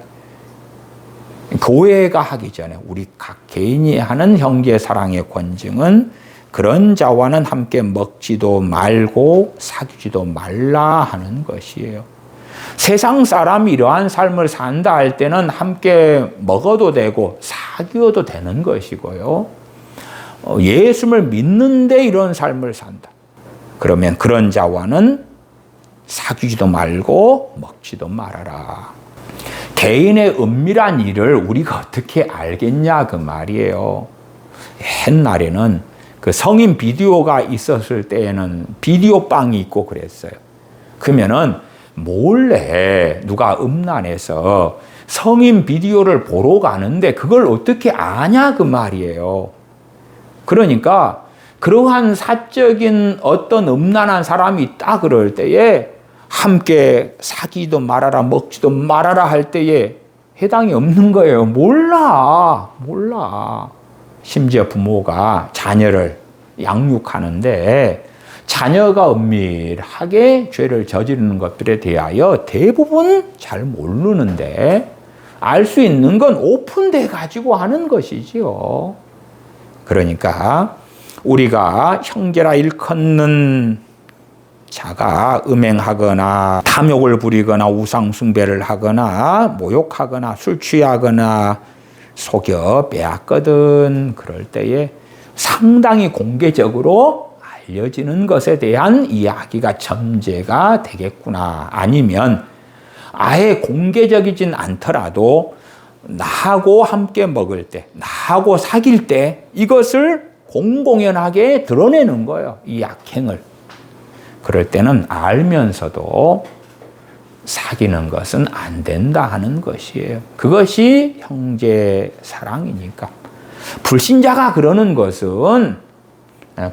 교회가 하기 전에 우리 각 개인이 하는 형제 사랑의 권징은 그런 자와는 함께 먹지도 말고 사귀지도 말라 하는 것이에요. 세상 사람이 이러한 삶을 산다 할 때는 함께 먹어도 되고 사귀어도 되는 것이고요. 예수를 믿는데 이런 삶을 산다. 그러면 그런 자와는 사귀지도 말고 먹지도 말아라. 개인의 은밀한 일을 우리가 어떻게 알겠냐 그 말이에요. 옛날에는 그 성인 비디오가 있었을 때에는 비디오 방이 있고 그랬어요. 그러면은 몰래 누가 음란해서 성인 비디오를 보러 가는데 그걸 어떻게 아냐 그 말이에요. 그러니까 그러한 사적인 어떤 음란한 사람이 있다 그럴 때에 함께 사귀지도 말아라 먹지도 말아라 할 때에 해당이 없는 거예요. 몰라. 심지어 부모가 자녀를 양육하는데 자녀가 은밀하게 죄를 저지르는 것들에 대하여 대부분 잘 모르는데 알 수 있는 건 오픈돼 가지고 하는 것이지요. 그러니까 우리가 형제라 일컫는 자가 음행하거나 탐욕을 부리거나 우상 숭배를 하거나 모욕하거나 술 취하거나 속여 빼앗거든 그럴 때에 상당히 공개적으로 알려지는 것에 대한 이야기가 전제가 되겠구나. 아니면 아예 공개적이진 않더라도 나하고 함께 먹을 때, 나하고 사귈 때 이것을 공공연하게 드러내는 거예요. 이 악행을. 그럴 때는 알면서도 사귀는 것은 안 된다 하는 것이에요. 그것이 형제 사랑이니까. 불신자가 그러는 것은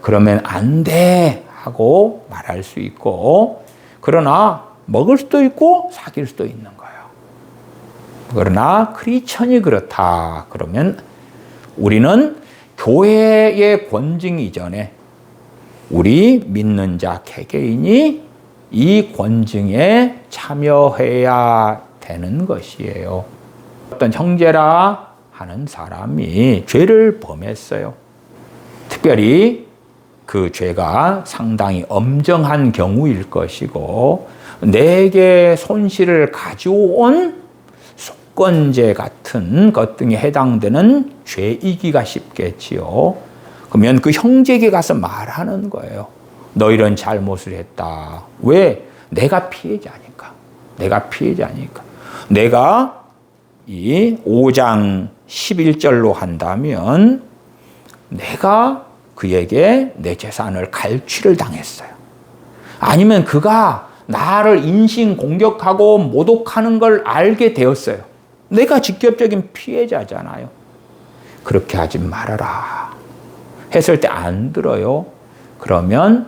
그러면 안 돼 하고 말할 수 있고, 그러나 먹을 수도 있고 사귈 수도 있는 거예요. 그러나 크리스천이 그렇다 그러면 우리는 교회의 권징 이전에 우리 믿는 자 개개인이 이 권징에 참여해야 되는 것이에요. 어떤 형제라 하는 사람이 죄를 범했어요. 특별히 그 죄가 상당히 엄정한 경우일 것이고 내게 손실을 가져온 속건제 같은 것 등에 해당되는 죄이기가 쉽겠지요. 그러면 그 형제에게 가서 말하는 거예요. 너 이런 잘못을 했다. 왜? 내가 피해자니까. 내가 이 5장 11절로 한다면 내가 그에게 내 재산을 갈취를 당했어요. 아니면 그가 나를 인신공격하고 모독하는 걸 알게 되었어요. 내가 직접적인 피해자잖아요. 그렇게 하지 말아라 했을 때 안 들어요. 그러면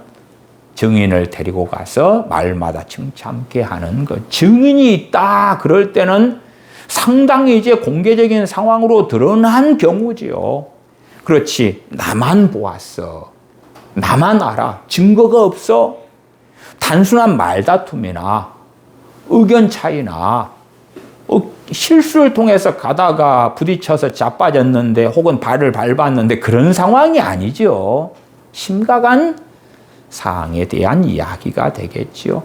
증인을 데리고 가서 말마다 칭찬케 하는 것. 증인이 있다 그럴 때는 상당히 이제 공개적인 상황으로 드러난 경우지요. 그렇지, 나만 보았어, 나만 알아, 증거가 없어. 단순한 말다툼이나 의견 차이나 실수를 통해서 가다가 부딪혀서 자빠졌는데 혹은 발을 밟았는데 그런 상황이 아니죠. 심각한 사항에 대한 이야기가 되겠지요.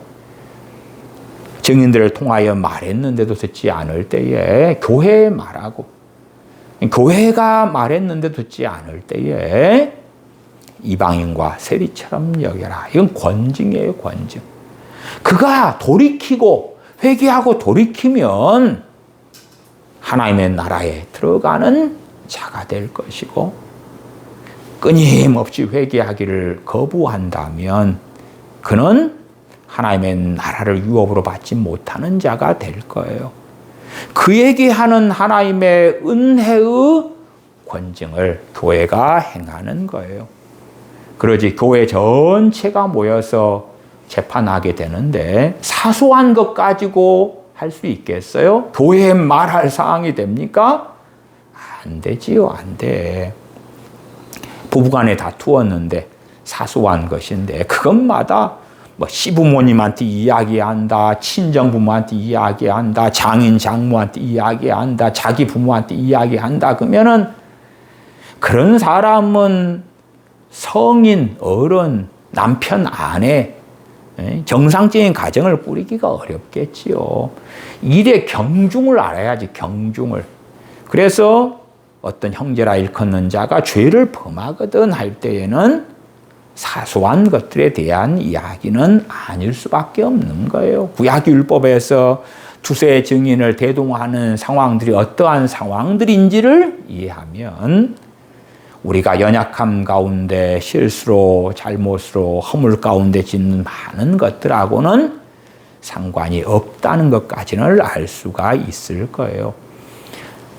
증인들을 통하여 말했는데도 듣지 않을 때에 교회에 말하고, 교회가 말했는데 듣지 않을 때에 이방인과 세리처럼 여겨라. 이건 권징이에요, 권징. 그가 돌이키고 회개하고 돌이키면 하나님의 나라에 들어가는 자가 될 것이고, 끊임없이 회개하기를 거부한다면 그는 하나님의 나라를 유업으로 받지 못하는 자가 될 거예요. 그에게 하는 하나님의 은혜의 권징을 교회가 행하는 거예요. 그러지 교회 전체가 모여서 재판하게 되는데 사소한 것 가지고 할 수 있겠어요? 교회에 말할 사항이 됩니까? 안 되지요, 안 돼. 부부간에 다투었는데 사소한 것인데 그것마다 뭐 시부모님한테 이야기한다, 친정부모한테 이야기한다, 장인 장모한테 이야기한다, 자기 부모한테 이야기한다. 그러면은 그런 사람은 성인, 어른, 남편, 아내 정상적인 가정을 꾸리기가 어렵겠지요. 일의 경중을 알아야지, 경중을. 그래서 어떤 형제라 일컫는 자가 죄를 범하거든 할 때에는 사소한 것들에 대한 이야기는 아닐 수밖에 없는 거예요. 구약율법에서 두세 증인을 대동하는 상황들이 어떠한 상황들인지를 이해하면 우리가 연약함 가운데 실수로 잘못으로 허물 가운데 짓는 많은 것들하고는 상관이 없다는 것까지는 알 수가 있을 거예요.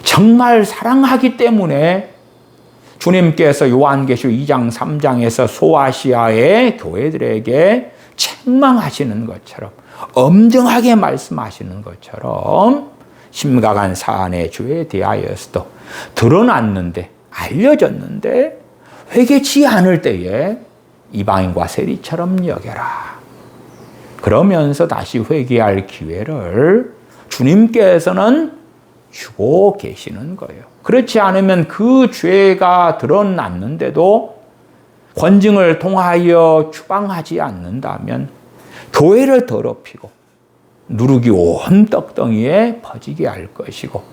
정말 사랑하기 때문에 주님께서 요한계시록 2장 3장에서 소아시아의 교회들에게 책망하시는 것처럼, 엄정하게 말씀하시는 것처럼 심각한 사안의 죄에 대하여서도 드러났는데, 알려졌는데 회개치 않을 때에 이방인과 세리처럼 여겨라. 그러면서 다시 회개할 기회를 주님께서는 주고 계시는 거예요. 그렇지 않으면 그 죄가 드러났는데도 권징을 통하여 추방하지 않는다면 교회를 더럽히고 누룩이 온 떡덩이에 퍼지게 할 것이고,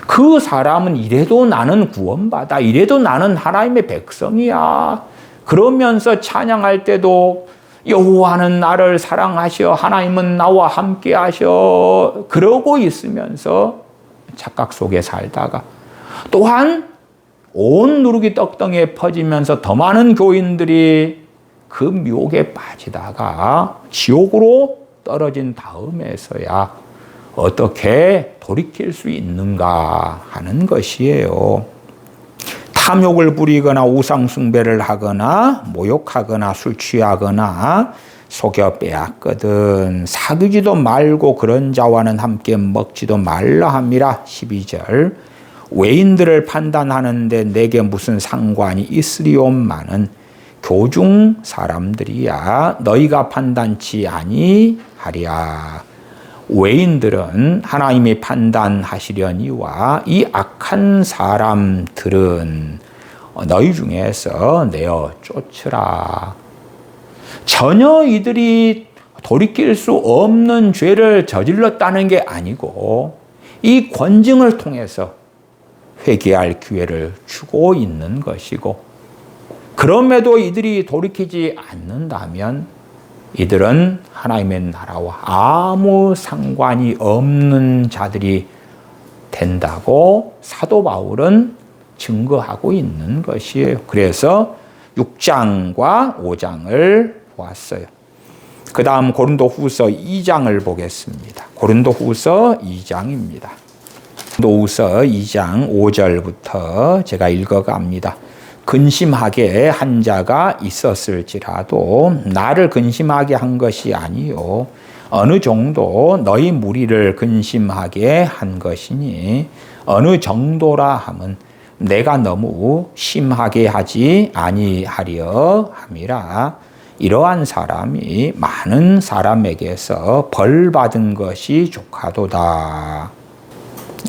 그 사람은 이래도 나는 구원받아, 이래도 나는 하나님의 백성이야, 그러면서 찬양할 때도 여호와는 나를 사랑하셔, 하나님은 나와 함께 하셔, 그러고 있으면서 착각 속에 살다가 또한 온 누룩이 떡덩이에 퍼지면서 더 많은 교인들이 그 미혹에 빠지다가 지옥으로 떨어진 다음에서야 어떻게 돌이킬 수 있는가 하는 것이에요. 탐욕을 부리거나 우상숭배를 하거나 모욕하거나 술 취하거나 속여 빼앗거든 사귀지도 말고 그런 자와는 함께 먹지도 말라 함이라. 12절. 외인들을 판단하는데 내게 무슨 상관이 있으리온마는 교중 사람들이야 너희가 판단치 아니하랴. 외인들은 하나님이 판단하시려니와 이 악한 사람들은 너희 중에서 내어 쫓으라. 전혀 이들이 돌이킬 수 없는 죄를 저질렀다는 게 아니고 이 권징을 통해서 회개할 기회를 주고 있는 것이고, 그럼에도 이들이 돌이키지 않는다면 이들은 하나님의 나라와 아무 상관이 없는 자들이 된다고 사도 바울은 증거하고 있는 것이에요. 그래서 6장과 5장을 보았어요. 그 다음 고린도후서 2장을 보겠습니다. 고린도후서 2장입니다. 고린도후서 2장 5절부터 제가 읽어갑니다. 근심하게 한 자가 있었을지라도 나를 근심하게 한 것이 아니요 어느 정도 너희 무리를 근심하게 한 것이니, 어느 정도라 함은 내가 너무 심하게 하지 아니하려 함이라. 이러한 사람이 많은 사람에게서 벌 받은 것이 족하도다.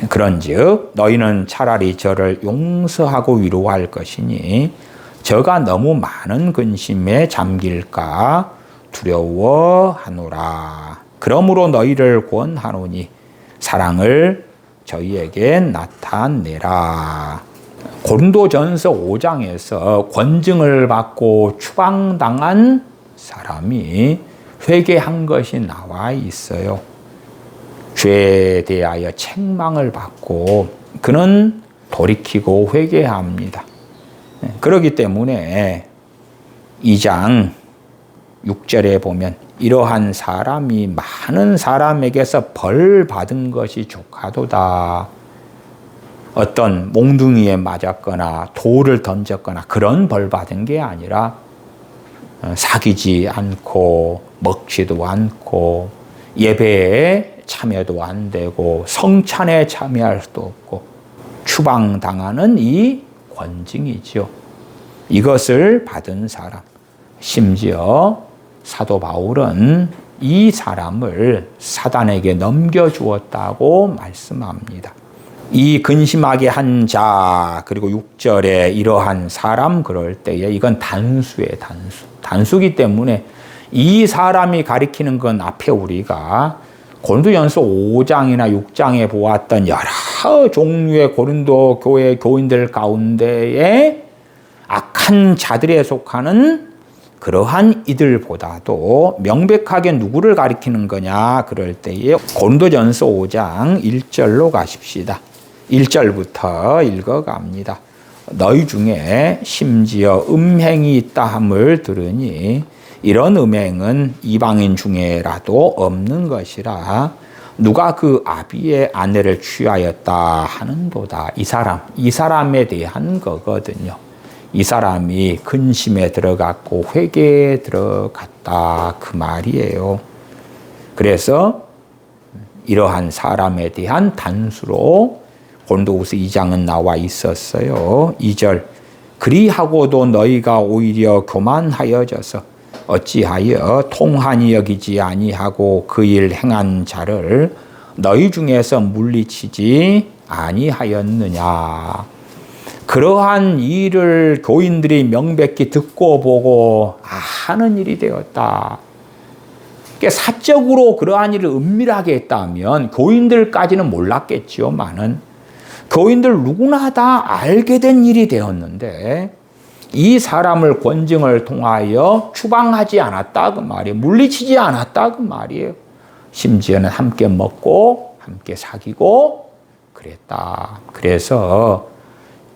그런즉 너희는 차라리 저를 용서하고 위로할 것이니 저가 너무 많은 근심에 잠길까 두려워하노라. 그러므로 너희를 권하노니 사랑을 저희에게 나타내라. 고린도전서 5장에서 권징을 받고 추방당한 사람이 회개한 것이 나와 있어요. 죄에 대하여 책망을 받고 그는 돌이키고 회개합니다. 그렇기 때문에 2장 6절에 보면 이러한 사람이 많은 사람에게서 벌 받은 것이 조카도다. 어떤 몽둥이에 맞았거나 돌을 던졌거나 그런 벌 받은 게 아니라 사귀지 않고 먹지도 않고 예배에 참여도 안 되고 성찬에 참여할 수도 없고 추방당하는 이 권징이죠. 이것을 받은 사람, 심지어 사도 바울은 이 사람을 사단에게 넘겨주었다고 말씀합니다. 이 근심하게 한 자, 그리고 6절에 이러한 사람 그럴 때에 이건 단수예요, 단수기 때문에 이 사람이 가리키는 건 앞에 우리가 고린도전서 5장이나 6장에 보았던 여러 종류의 고린도 교회 교인들 가운데에 악한 자들에 속하는 그러한 이들보다도 명백하게 누구를 가리키는 거냐 그럴 때에 고린도전서 5장 1절로 가십시다. 1절부터 읽어갑니다. 너희 중에 심지어 음행이 있다 함을 들으니 이런 음행은 이방인 중에라도 없는 것이라 누가 그 아비의 아내를 취하였다 하는도다. 이 사람에 대한 거거든요. 이 사람이 근심에 들어갔고 회개에 들어갔다 그 말이에요. 그래서 이러한 사람에 대한 단수로 고린도후서 2장은 나와 있었어요. 2절 그리하고도 너희가 오히려 교만하여져서 어찌하여 통한이 여기지 아니하고 그 일 행한 자를 너희 중에서 물리치지 아니하였느냐. 그러한 일을 교인들이 명백히 듣고 보고 하는 일이 되었다. 그러니까 사적으로 그러한 일을 은밀하게 했다면 교인들까지는 몰랐겠지요만은 교인들 누구나 다 알게 된 일이 되었는데 이 사람을 권징을 통하여 추방하지 않았다 그 말이에요. 물리치지 않았다 그 말이에요. 심지어는 함께 먹고 함께 사귀고 그랬다. 그래서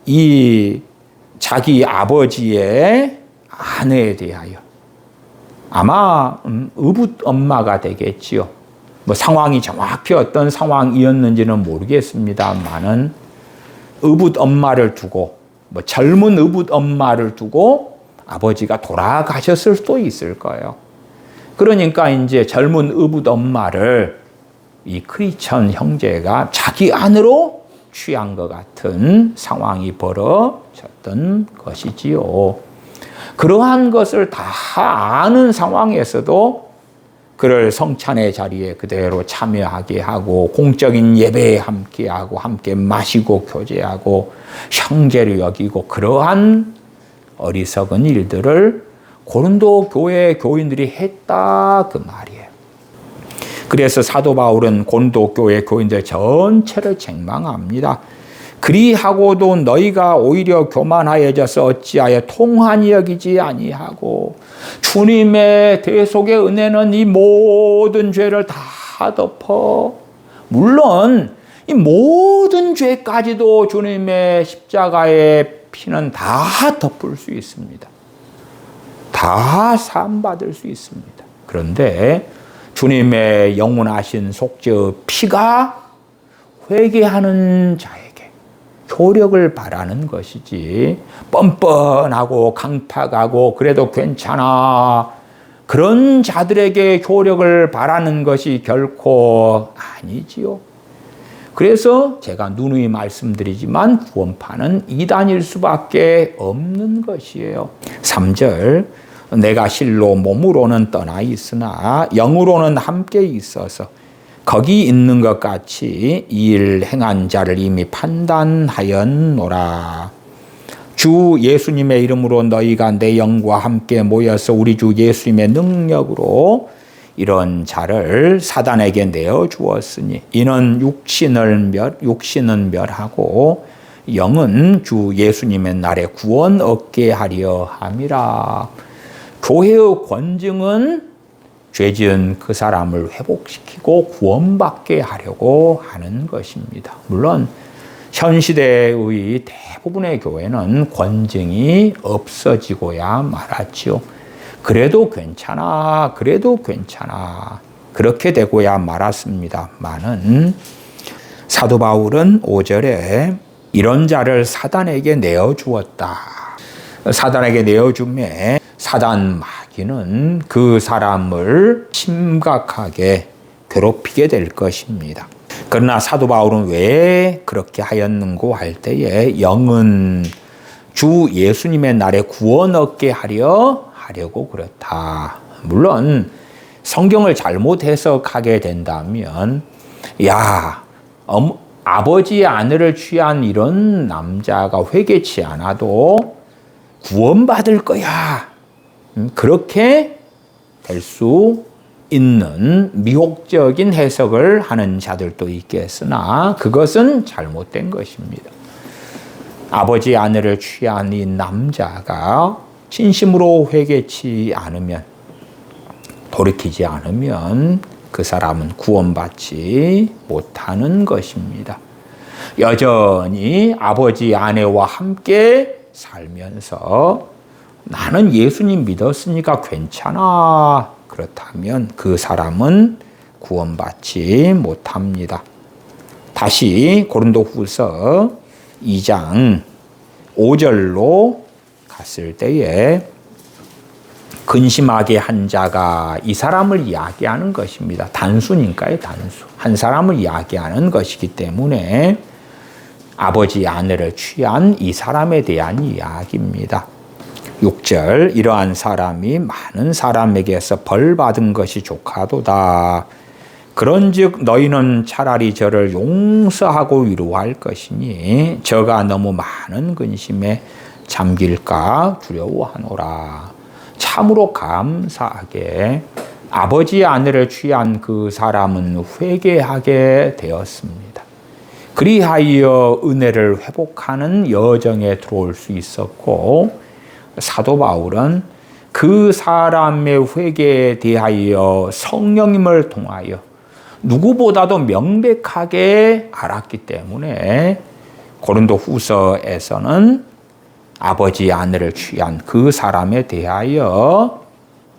이 자기 아버지의 아내에 대하여 아마 의붓 엄마가 되겠지요. 뭐 상황이 정확히 어떤 상황이었는지는 모르겠습니다만은 의붓 엄마를 두고 뭐 젊은 의붓 엄마를 두고 아버지가 돌아가셨을 수도 있을 거예요. 그러니까 이제 젊은 의붓 엄마를 이 크리스천 형제가 자기 안으로 취한 것 같은 상황이 벌어졌던 것이지요. 그러한 것을 다 아는 상황에서도 그를 성찬의 자리에 그대로 참여하게 하고 공적인 예배에 함께하고 함께 마시고 교제하고 형제로 여기고 그러한 어리석은 일들을 고린도 교회 교인들이 했다 그 말이에요. 그래서 사도 바울은 고린도 교회 교인들 전체를 책망합니다. 그리하고도 너희가 오히려 교만하여져서 어찌하여 통한이 여기지 아니하고 주님의 대속의 은혜는 이 모든 죄를 다 덮어. 물론 이 모든 죄까지도 주님의 십자가의 피는 다 덮을 수 있습니다. 다 사함받을 수 있습니다. 그런데 주님의 영원하신 속죄의 피가 회개하는 자에게 효력을 바라는 것이지 뻔뻔하고 강팍하고 그래도 괜찮아 그런 자들에게 효력을 바라는 것이 결코 아니지요. 그래서 제가 누누이 말씀드리지만 구원파는 이단일 수밖에 없는 것이에요. 3절 내가 실로 몸으로는 떠나 있으나 영으로는 함께 있어서 거기 있는 것 같이 이 일 행한 자를 이미 판단하였노라. 주 예수님의 이름으로 너희가 내 영과 함께 모여서 우리 주 예수님의 능력으로 이런 자를 사단에게 내어 주었으니 이는 육신은 멸하고 영은 주 예수님의 날에 구원 얻게 하려 함이라. 교회의 권증은 죄 지은 그 사람을 회복시키고 구원받게 하려고 하는 것입니다. 물론 현 시대의 대부분의 교회는 권증이 없어지고야 말았죠. 그래도 괜찮아, 그래도 괜찮아. 그렇게 되고야 말았습니다만은 사도 바울은 5절에 이런 자를 사단에게 내어주었다. 사단에게 내어줌에 사단 마귀는 그 사람을 심각하게 괴롭히게 될 것입니다. 그러나 사도 바울은 왜 그렇게 하였는고 할 때에 영은 주 예수님의 날에 구원 얻게 하려고 그렇다. 물론 성경을 잘못 해석하게 된다면 아버지의 아내를 취한 이런 남자가 회개치 않아도 구원받을 거야. 그렇게 될 수 있는 미혹적인 해석을 하는 자들도 있겠으나 그것은 잘못된 것입니다. 아버지의 아내를 취한 이 남자가 진심으로 회개치 않으면, 돌이키지 않으면 그 사람은 구원받지 못하는 것입니다. 여전히 아버지 아내와 함께 살면서 나는 예수님 믿었으니까 괜찮아. 그렇다면 그 사람은 구원받지 못합니다. 다시 고린도후서 2장 5절로 갔을 때에 근심하게 한 자가 이 사람을 이야기하는 것입니다. 단수니까요, 단수. 한 사람을 이야기하는 것이기 때문에 아버지 아내를 취한 이 사람에 대한 이야기입니다. 6절 이러한 사람이 많은 사람에게서 벌 받은 것이 족하도다. 그런즉 너희는 차라리 저를 용서하고 위로할 것이니 저가 너무 많은 근심에 잠길까 두려워하노라. 참으로 감사하게 아버지의 아내를 취한 그 사람은 회개하게 되었습니다. 그리하여 은혜를 회복하는 여정에 들어올 수 있었고, 사도 바울은 그 사람의 회개에 대하여 성령님을 통하여 누구보다도 명백하게 알았기 때문에 고린도후서에서는 아버지의 아내를 취한 그 사람에 대하여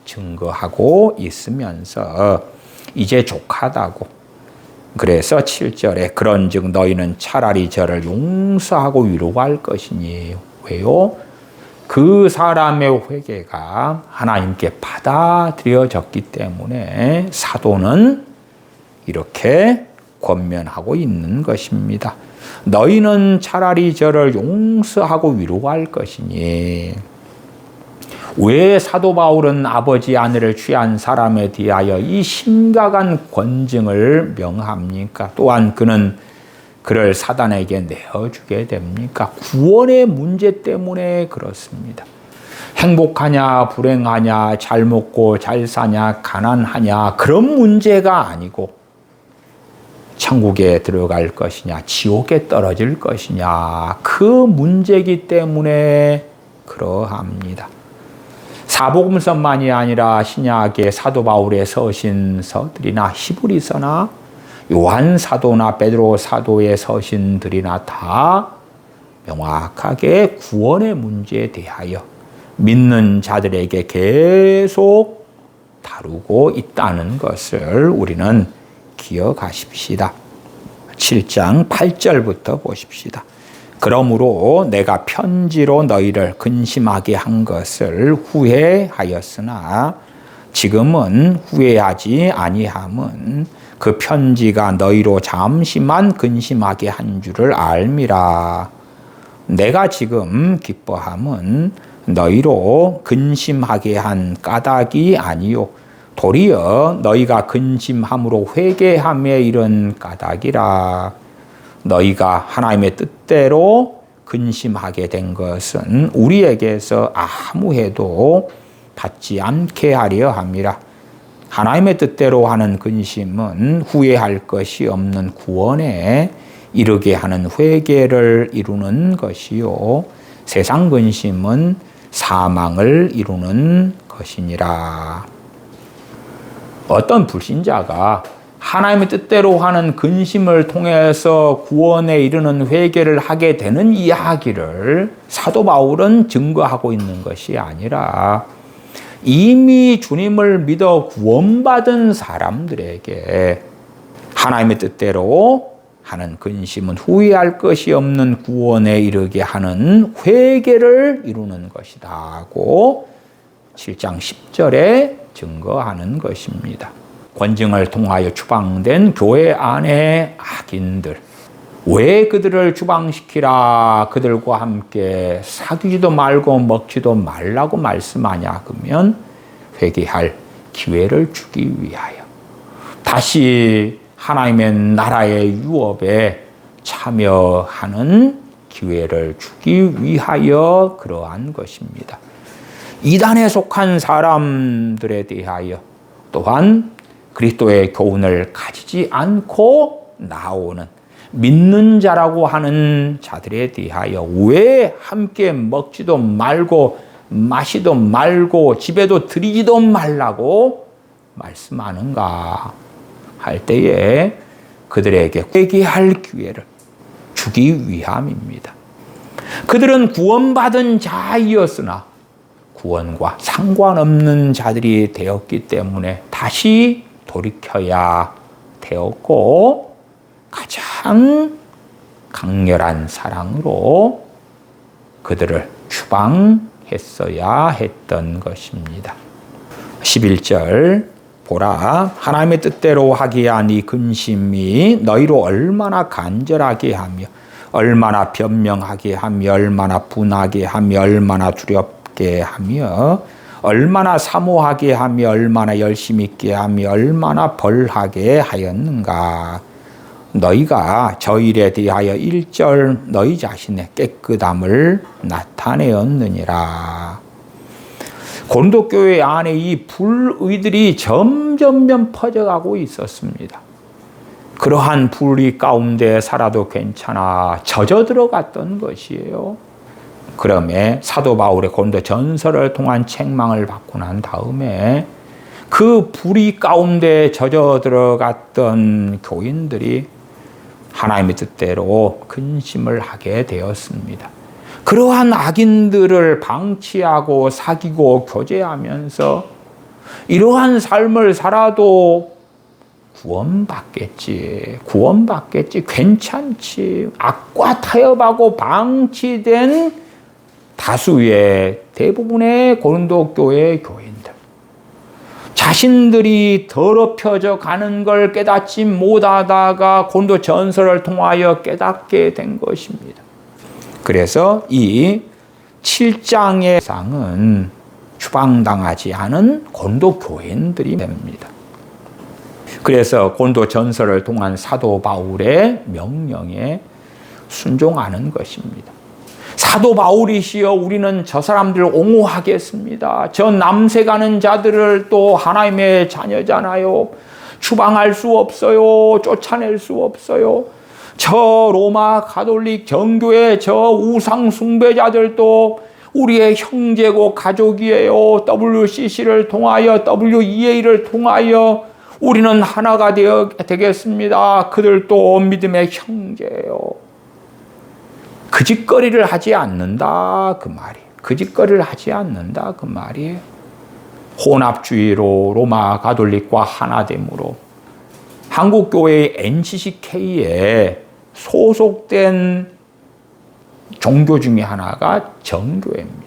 증거하고 있으면서 이제 족하다고, 그래서 7절에 그런즉 너희는 차라리 저를 용서하고 위로할 것이니. 왜요? 그 사람의 회개가 하나님께 받아들여졌기 때문에 사도는 이렇게 권면하고 있는 것입니다. 너희는 차라리 저를 용서하고 위로할 것이니. 왜 사도 바울은 아버지 아내를 취한 사람에 대하여 이 심각한 권증을 명합니까? 또한 그는 그를 사단에게 내어주게 됩니까? 구원의 문제 때문에 그렇습니다. 행복하냐 불행하냐, 잘 먹고 잘 사냐 가난하냐, 그런 문제가 아니고 천국에 들어갈 것이냐 지옥에 떨어질 것이냐, 그 문제이기 때문에 그러합니다. 사복음서만이 아니라 신약의 사도 바울의 서신서들이나 히브리서나 요한 사도나 베드로 사도의 서신들이나 다 명확하게 구원의 문제에 대하여 믿는 자들에게 계속 다루고 있다는 것을 우리는 기억하십시다. 7장 8절부터 보십시다. 그러므로 내가 편지로 너희를 근심하게 한 것을 후회하였으나 지금은 후회하지 아니함은 그 편지가 너희로 잠시만 근심하게 한 줄을 알미라. 내가 지금 기뻐함은 너희로 근심하게 한 까닭이 아니요 도리어 너희가 근심함으로 회개함에 이른 까닭이라. 너희가 하나님의 뜻대로 근심하게 된 것은 우리에게서 아무 해도 받지 않게 하려 함이라. 하나님의 뜻대로 하는 근심은 후회할 것이 없는 구원의 이르게 하는 회개를 이루는 것이요 세상 근심은 사망을 이루는 것이니라. 어떤 불신자가 하나님의 뜻대로 하는 근심을 통해서 구원에 이르는 회개를 하게 되는 이야기를 사도 바울은 증거하고 있는 것이 아니라 이미 주님을 믿어 구원받은 사람들에게 하나님의 뜻대로 하는 근심은 후회할 것이 없는 구원에 이르게 하는 회개를 이루는 것이다고 7장 10절에 증거하는 것입니다. 권증을 통하여 추방된 교회 안의 악인들, 왜 그들을 추방시키라 그들과 함께 사귀지도 말고 먹지도 말라고 말씀하냐 그러면 회개할 기회를 주기 위하여 다시 하나님의 나라의 유업에 참여하는 기회를 주기 위하여 그러한 것입니다. 이단에 속한 사람들에 대하여 또한 그리스도의 교훈을 가지지 않고 나오는 믿는 자라고 하는 자들에 대하여 왜 함께 먹지도 말고 마시도 말고 집에도 들이지도 말라고 말씀하는가 할 때에 그들에게 회개할 기회를 주기 위함입니다. 그들은 구원받은 자이었으나 구원과 상관없는 자들이 되었기 때문에 다시 돌이켜야 되었고 가장 강렬한 사랑으로 그들을 추방했어야 했던 것입니다. 11절 보라 하나님의 뜻대로 하게 한 이 근심이 너희로 얼마나 간절하게 하며 얼마나 변명하게 하며 얼마나 분하게 하며 얼마나 두렵게 하며 얼마나 사모하게 하며 얼마나 열심히 있게 하며 얼마나 벌하게 하였는가. 너희가 저 일에 대하여 1절 너희 자신의 깨끗함을 나타내었느니라. 고린도 교회 안에 이 불의들이 점점 퍼져가고 있었습니다. 그러한 불의 가운데 살아도 괜찮아 젖어 들어갔던 것이에요. 그러면 사도 바울의 고린도 전서를 통한 책망을 받고 난 다음에 그 불의 가운데 젖어 들어갔던 교인들이 하나님의 뜻대로 근심을 하게 되었습니다. 그러한 악인들을 방치하고 사귀고 교제하면서 이러한 삶을 살아도 구원받겠지, 괜찮지. 악과 타협하고 방치된 다수의 대부분의 고린도 교회 교인들. 자신들이 더럽혀져 가는 걸 깨닫지 못하다가 고린도 전서를 통하여 깨닫게 된 것입니다. 그래서 이 7장의 상은 추방당하지 않은 고린도 교인들이 됩니다. 그래서 고린도 전서를 통한 사도 바울의 명령에 순종하는 것입니다. 사도 바울이시여 우리는 저 사람들을 옹호하겠습니다. 저 남색하는 자들을 또 하나님의 자녀잖아요. 추방할 수 없어요. 쫓아낼 수 없어요. 저 로마 가톨릭 정교회 저 우상 숭배자들도 우리의 형제고 가족이에요. WCC를 통하여 WEA를 통하여 우리는 하나가 되겠습니다. 그들도 믿음의 형제예요. 그 짓거리를 하지 않는다 그 말이에요. 그 짓거리를 하지 않는다 그 말이에요. 혼합주의로 로마 가톨릭과 하나됨으로 한국교회의 NCCK에 소속된 종교 중에 하나가 정교회입니다.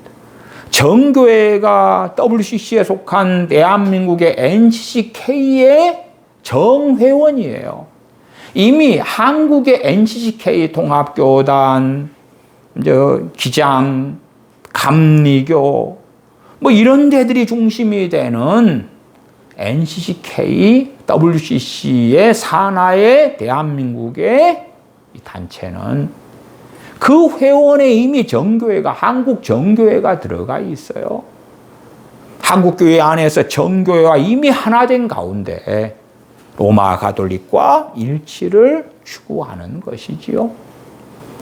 정교회가 WCC에 속한 대한민국의 NCCK의 정회원이에요. 이미 한국의 NCCK 통합교단, 기장, 감리교 뭐 이런 데들이 중심이 되는 NCCK, WCC의 산하의 대한민국의 이 단체는 그 회원에 이미 정교회가 한국 정교회가 들어가 있어요. 한국교회 안에서 정교회와 이미 하나 된 가운데 로마 가톨릭과 일치를 추구하는 것이지요.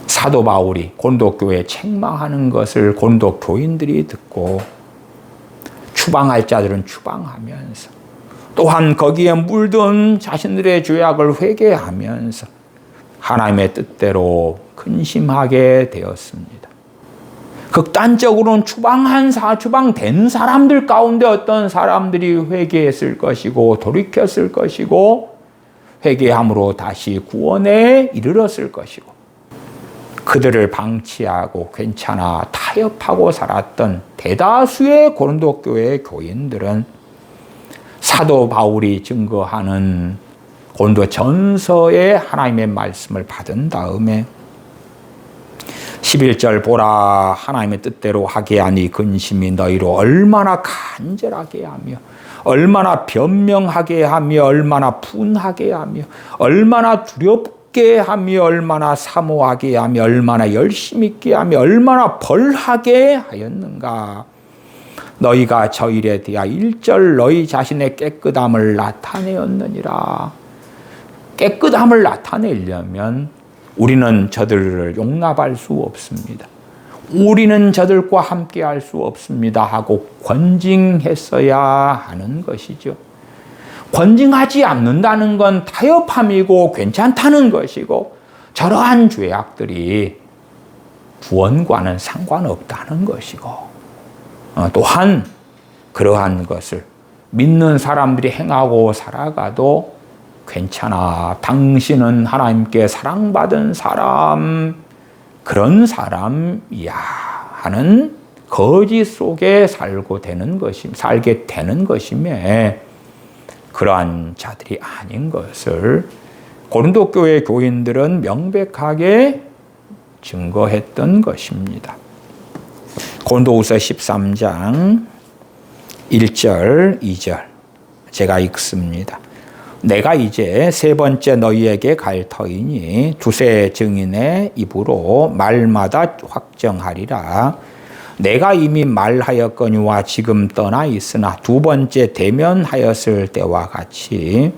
사도 바울이 고린도 교회에 책망하는 것을 고린도 교인들이 듣고 추방할 자들은 추방하면서 또한 거기에 물든 자신들의 죄악을 회개하면서 하나님의 뜻대로 근심하게 되었습니다. 극단적으로는 추방된 사람들 가운데 어떤 사람들이 회개했을 것이고 돌이켰을 것이고 회개함으로 다시 구원에 이르렀을 것이고 그들을 방치하고 괜찮아 타협하고 살았던 대다수의 고린도 교회의 교인들은 사도 바울이 증거하는 고린도 전서의 하나님의 말씀을 받은 다음에 11절 보라 하나님의 뜻대로 하게 하니 근심이 너희로 얼마나 간절하게 하며 얼마나 변명하게 하며 얼마나 분하게 하며 얼마나 두렵게 하며 얼마나 사모하게 하며 얼마나 열심 있게 하며 얼마나 벌하게 하였는가. 너희가 저 일에 대하여 일절 너희 자신의 깨끗함을 나타내었느니라. 깨끗함을 나타내려면 우리는 저들을 용납할 수 없습니다. 우리는 저들과 함께 할 수 없습니다 하고 권징했어야 하는 것이죠. 권징하지 않는다는 건 타협함이고 괜찮다는 것이고 저러한 죄악들이 구원과는 상관없다는 것이고 또한 그러한 것을 믿는 사람들이 행하고 살아가도 괜찮아. 당신은 하나님께 사랑받은 사람, 그런 사람이야 하는 거짓 속에 살게 되는 것이며 그러한 자들이 아닌 것을 고린도 교회 교인들은 명백하게 증거했던 것입니다. 고린도후서 13장 1절, 2절 제가 읽습니다. 내가 이제 세 번째 너희에게 갈 터이니 두세 증인의 입으로 말마다 확정하리라. 내가 이미 말하였거니와 지금 떠나 있으나 두 번째 대면하였을 때와 같이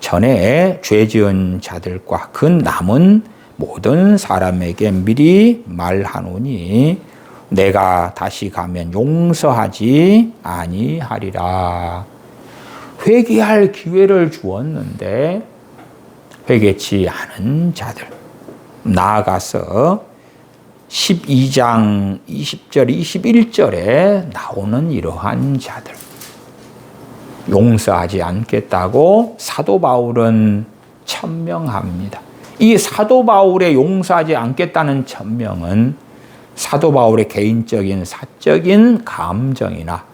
전에 죄 지은 자들과 그 남은 모든 사람에게 미리 말하노니 내가 다시 가면 용서하지 아니하리라. 회개할 기회를 주었는데 회개치 않은 자들, 나아가서 12장 20절 21절에 나오는 이러한 자들, 용서하지 않겠다고 사도 바울은 천명합니다. 이 사도 바울의 용서하지 않겠다는 천명은 사도 바울의 개인적인 사적인 감정이나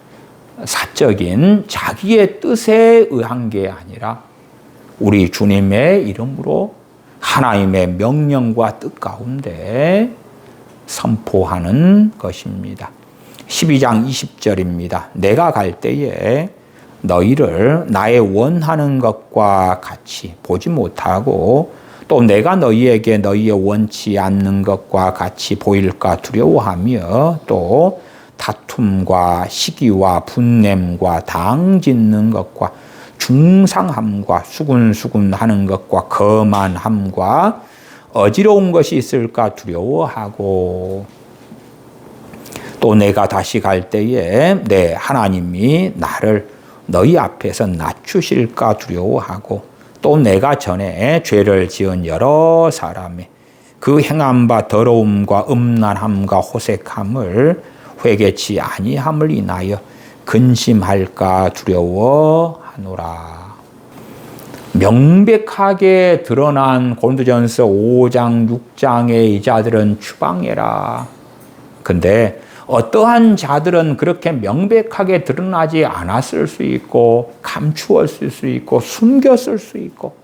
사적인 자기의 뜻에 의한 게 아니라 우리 주님의 이름으로 하나님의 명령과 뜻 가운데 선포하는 것입니다. 12장 20절입니다. 내가 갈 때에 너희를 나의 원하는 것과 같이 보지 못하고 또 내가 너희에게 너희의 원치 않는 것과 같이 보일까 두려워하며 또 다툼과 시기와 분냄과 당짓는 것과 중상함과 수군수군하는 것과 거만함과 어지러운 것이 있을까 두려워하고 또 내가 다시 갈 때에 내 하나님이 나를 너희 앞에서 낮추실까 두려워하고 또 내가 전에 죄를 지은 여러 사람의 그 행한 바 더러움과 음란함과 호색함을 회개치 아니함을 인하여 근심할까 두려워하노라. 명백하게 드러난 고린도전서 5장 6장의 이 자들은 추방해라. 근데 어떠한 자들은 그렇게 명백하게 드러나지 않았을 수 있고 감추었을 수 있고 숨겼을 수 있고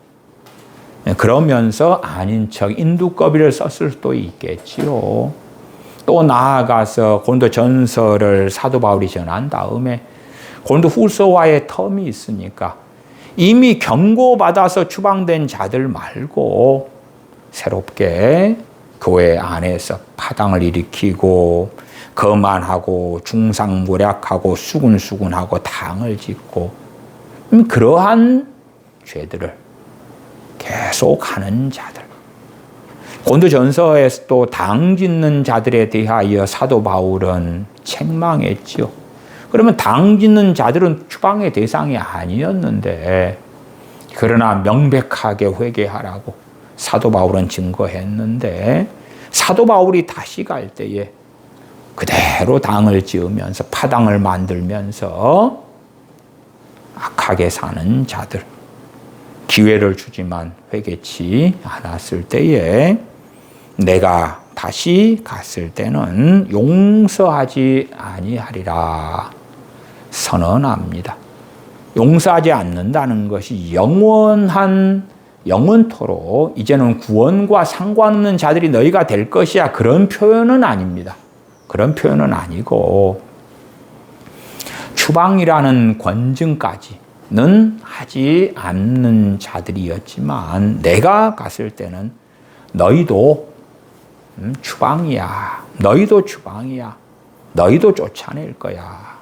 그러면서 아닌 척 인두꺼비를 썼을 수도 있겠지요. 또 나아가서 고린도전서를 사도 바울이 전한 다음에 고린도후서와의 텀이 있으니까 이미 경고받아서 추방된 자들 말고 새롭게 교회 안에서 파당을 일으키고 거만하고 중상모략하고 수군수군하고 당을 짓고 그러한 죄들을 계속 하는 자들, 고린도전서에서도 당 짓는 자들에 대하여 사도 바울은 책망했죠. 그러면 당 짓는 자들은 추방의 대상이 아니었는데, 그러나 명백하게 회개하라고 사도 바울은 증거했는데, 사도 바울이 다시 갈 때에 그대로 당을 지으면서 파당을 만들면서 악하게 사는 자들, 기회를 주지만 회개치 않았을 때에 내가 다시 갔을 때는 용서하지 아니하리라 선언합니다. 용서하지 않는다는 것이 영원토록 이제는 구원과 상관없는 자들이 너희가 될 것이야, 그런 표현은 아닙니다. 그런 표현은 아니고, 추방이라는 권증까지는 하지 않는 자들이었지만 내가 갔을 때는 너희도 추방이야. 너희도 추방이야. 너희도 쫓아낼 거야.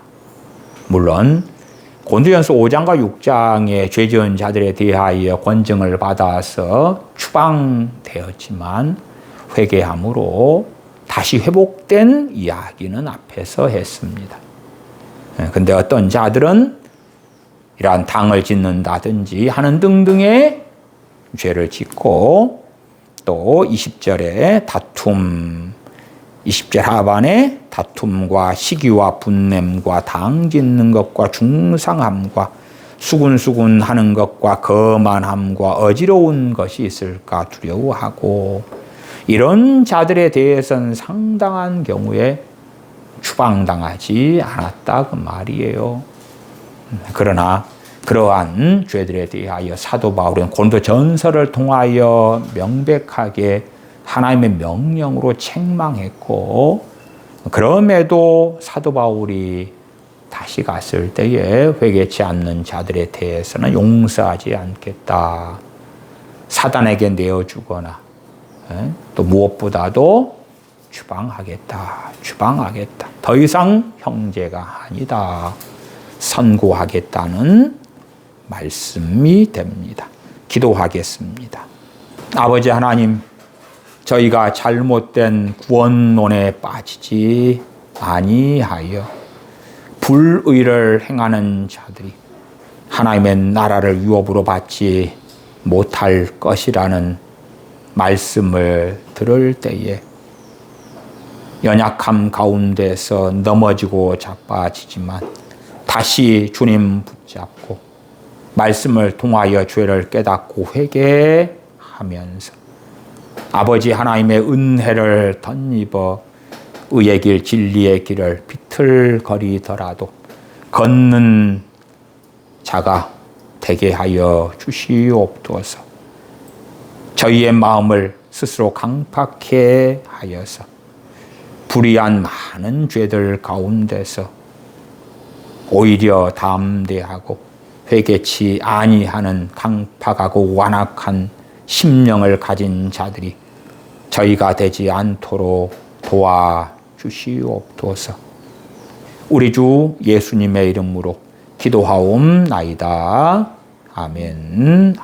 물론 고린도전서 5장과 6장의 죄 지은 자들에 대하여 권증을 받아서 추방되었지만 회개함으로 다시 회복된 이야기는 앞에서 했습니다. 근데 어떤 자들은 이러한 당을 짓는다든지 하는 등등의 죄를 짓고, 또 20절에 다툼, 20절 하반에 다툼과 시기와 분냄과 당 짓는 것과 중상함과 수군수군하는 것과 거만함과 어지러운 것이 있을까 두려워하고, 이런 자들에 대해서는 상당한 경우에 추방당하지 않았다 그 말이에요. 그러나 그러한 죄들에 대하여 사도 바울은 고린도전서를 통하여 명백하게 하나님의 명령으로 책망했고, 그럼에도 사도 바울이 다시 갔을 때에 회개치 않는 자들에 대해서는 용서하지 않겠다, 사단에게 내어주거나 또 무엇보다도 추방하겠다. 더 이상 형제가 아니다, 선고하겠다는 말씀이 됩니다. 기도하겠습니다. 아버지 하나님, 저희가 잘못된 구원론에 빠지지 아니하여 불의를 행하는 자들이 하나님의 나라를 유업으로 받지 못할 것이라는 말씀을 들을 때에 연약함 가운데서 넘어지고 자빠지지만 다시 주님 붙잡고 말씀을 통하여 죄를 깨닫고 회개하면서 아버지 하나님의 은혜를 덧입어 의의 길, 진리의 길을 비틀거리더라도 걷는 자가 되게 하여 주시옵소서. 저희의 마음을 스스로 강팍해 하여서 불의한 많은 죄들 가운데서 오히려 담대하고 회개치 아니하는 강팍하고 완악한 심령을 가진 자들이 저희가 되지 않도록 도와주시옵소서. 우리 주 예수님의 이름으로 기도하옵나이다. 아멘.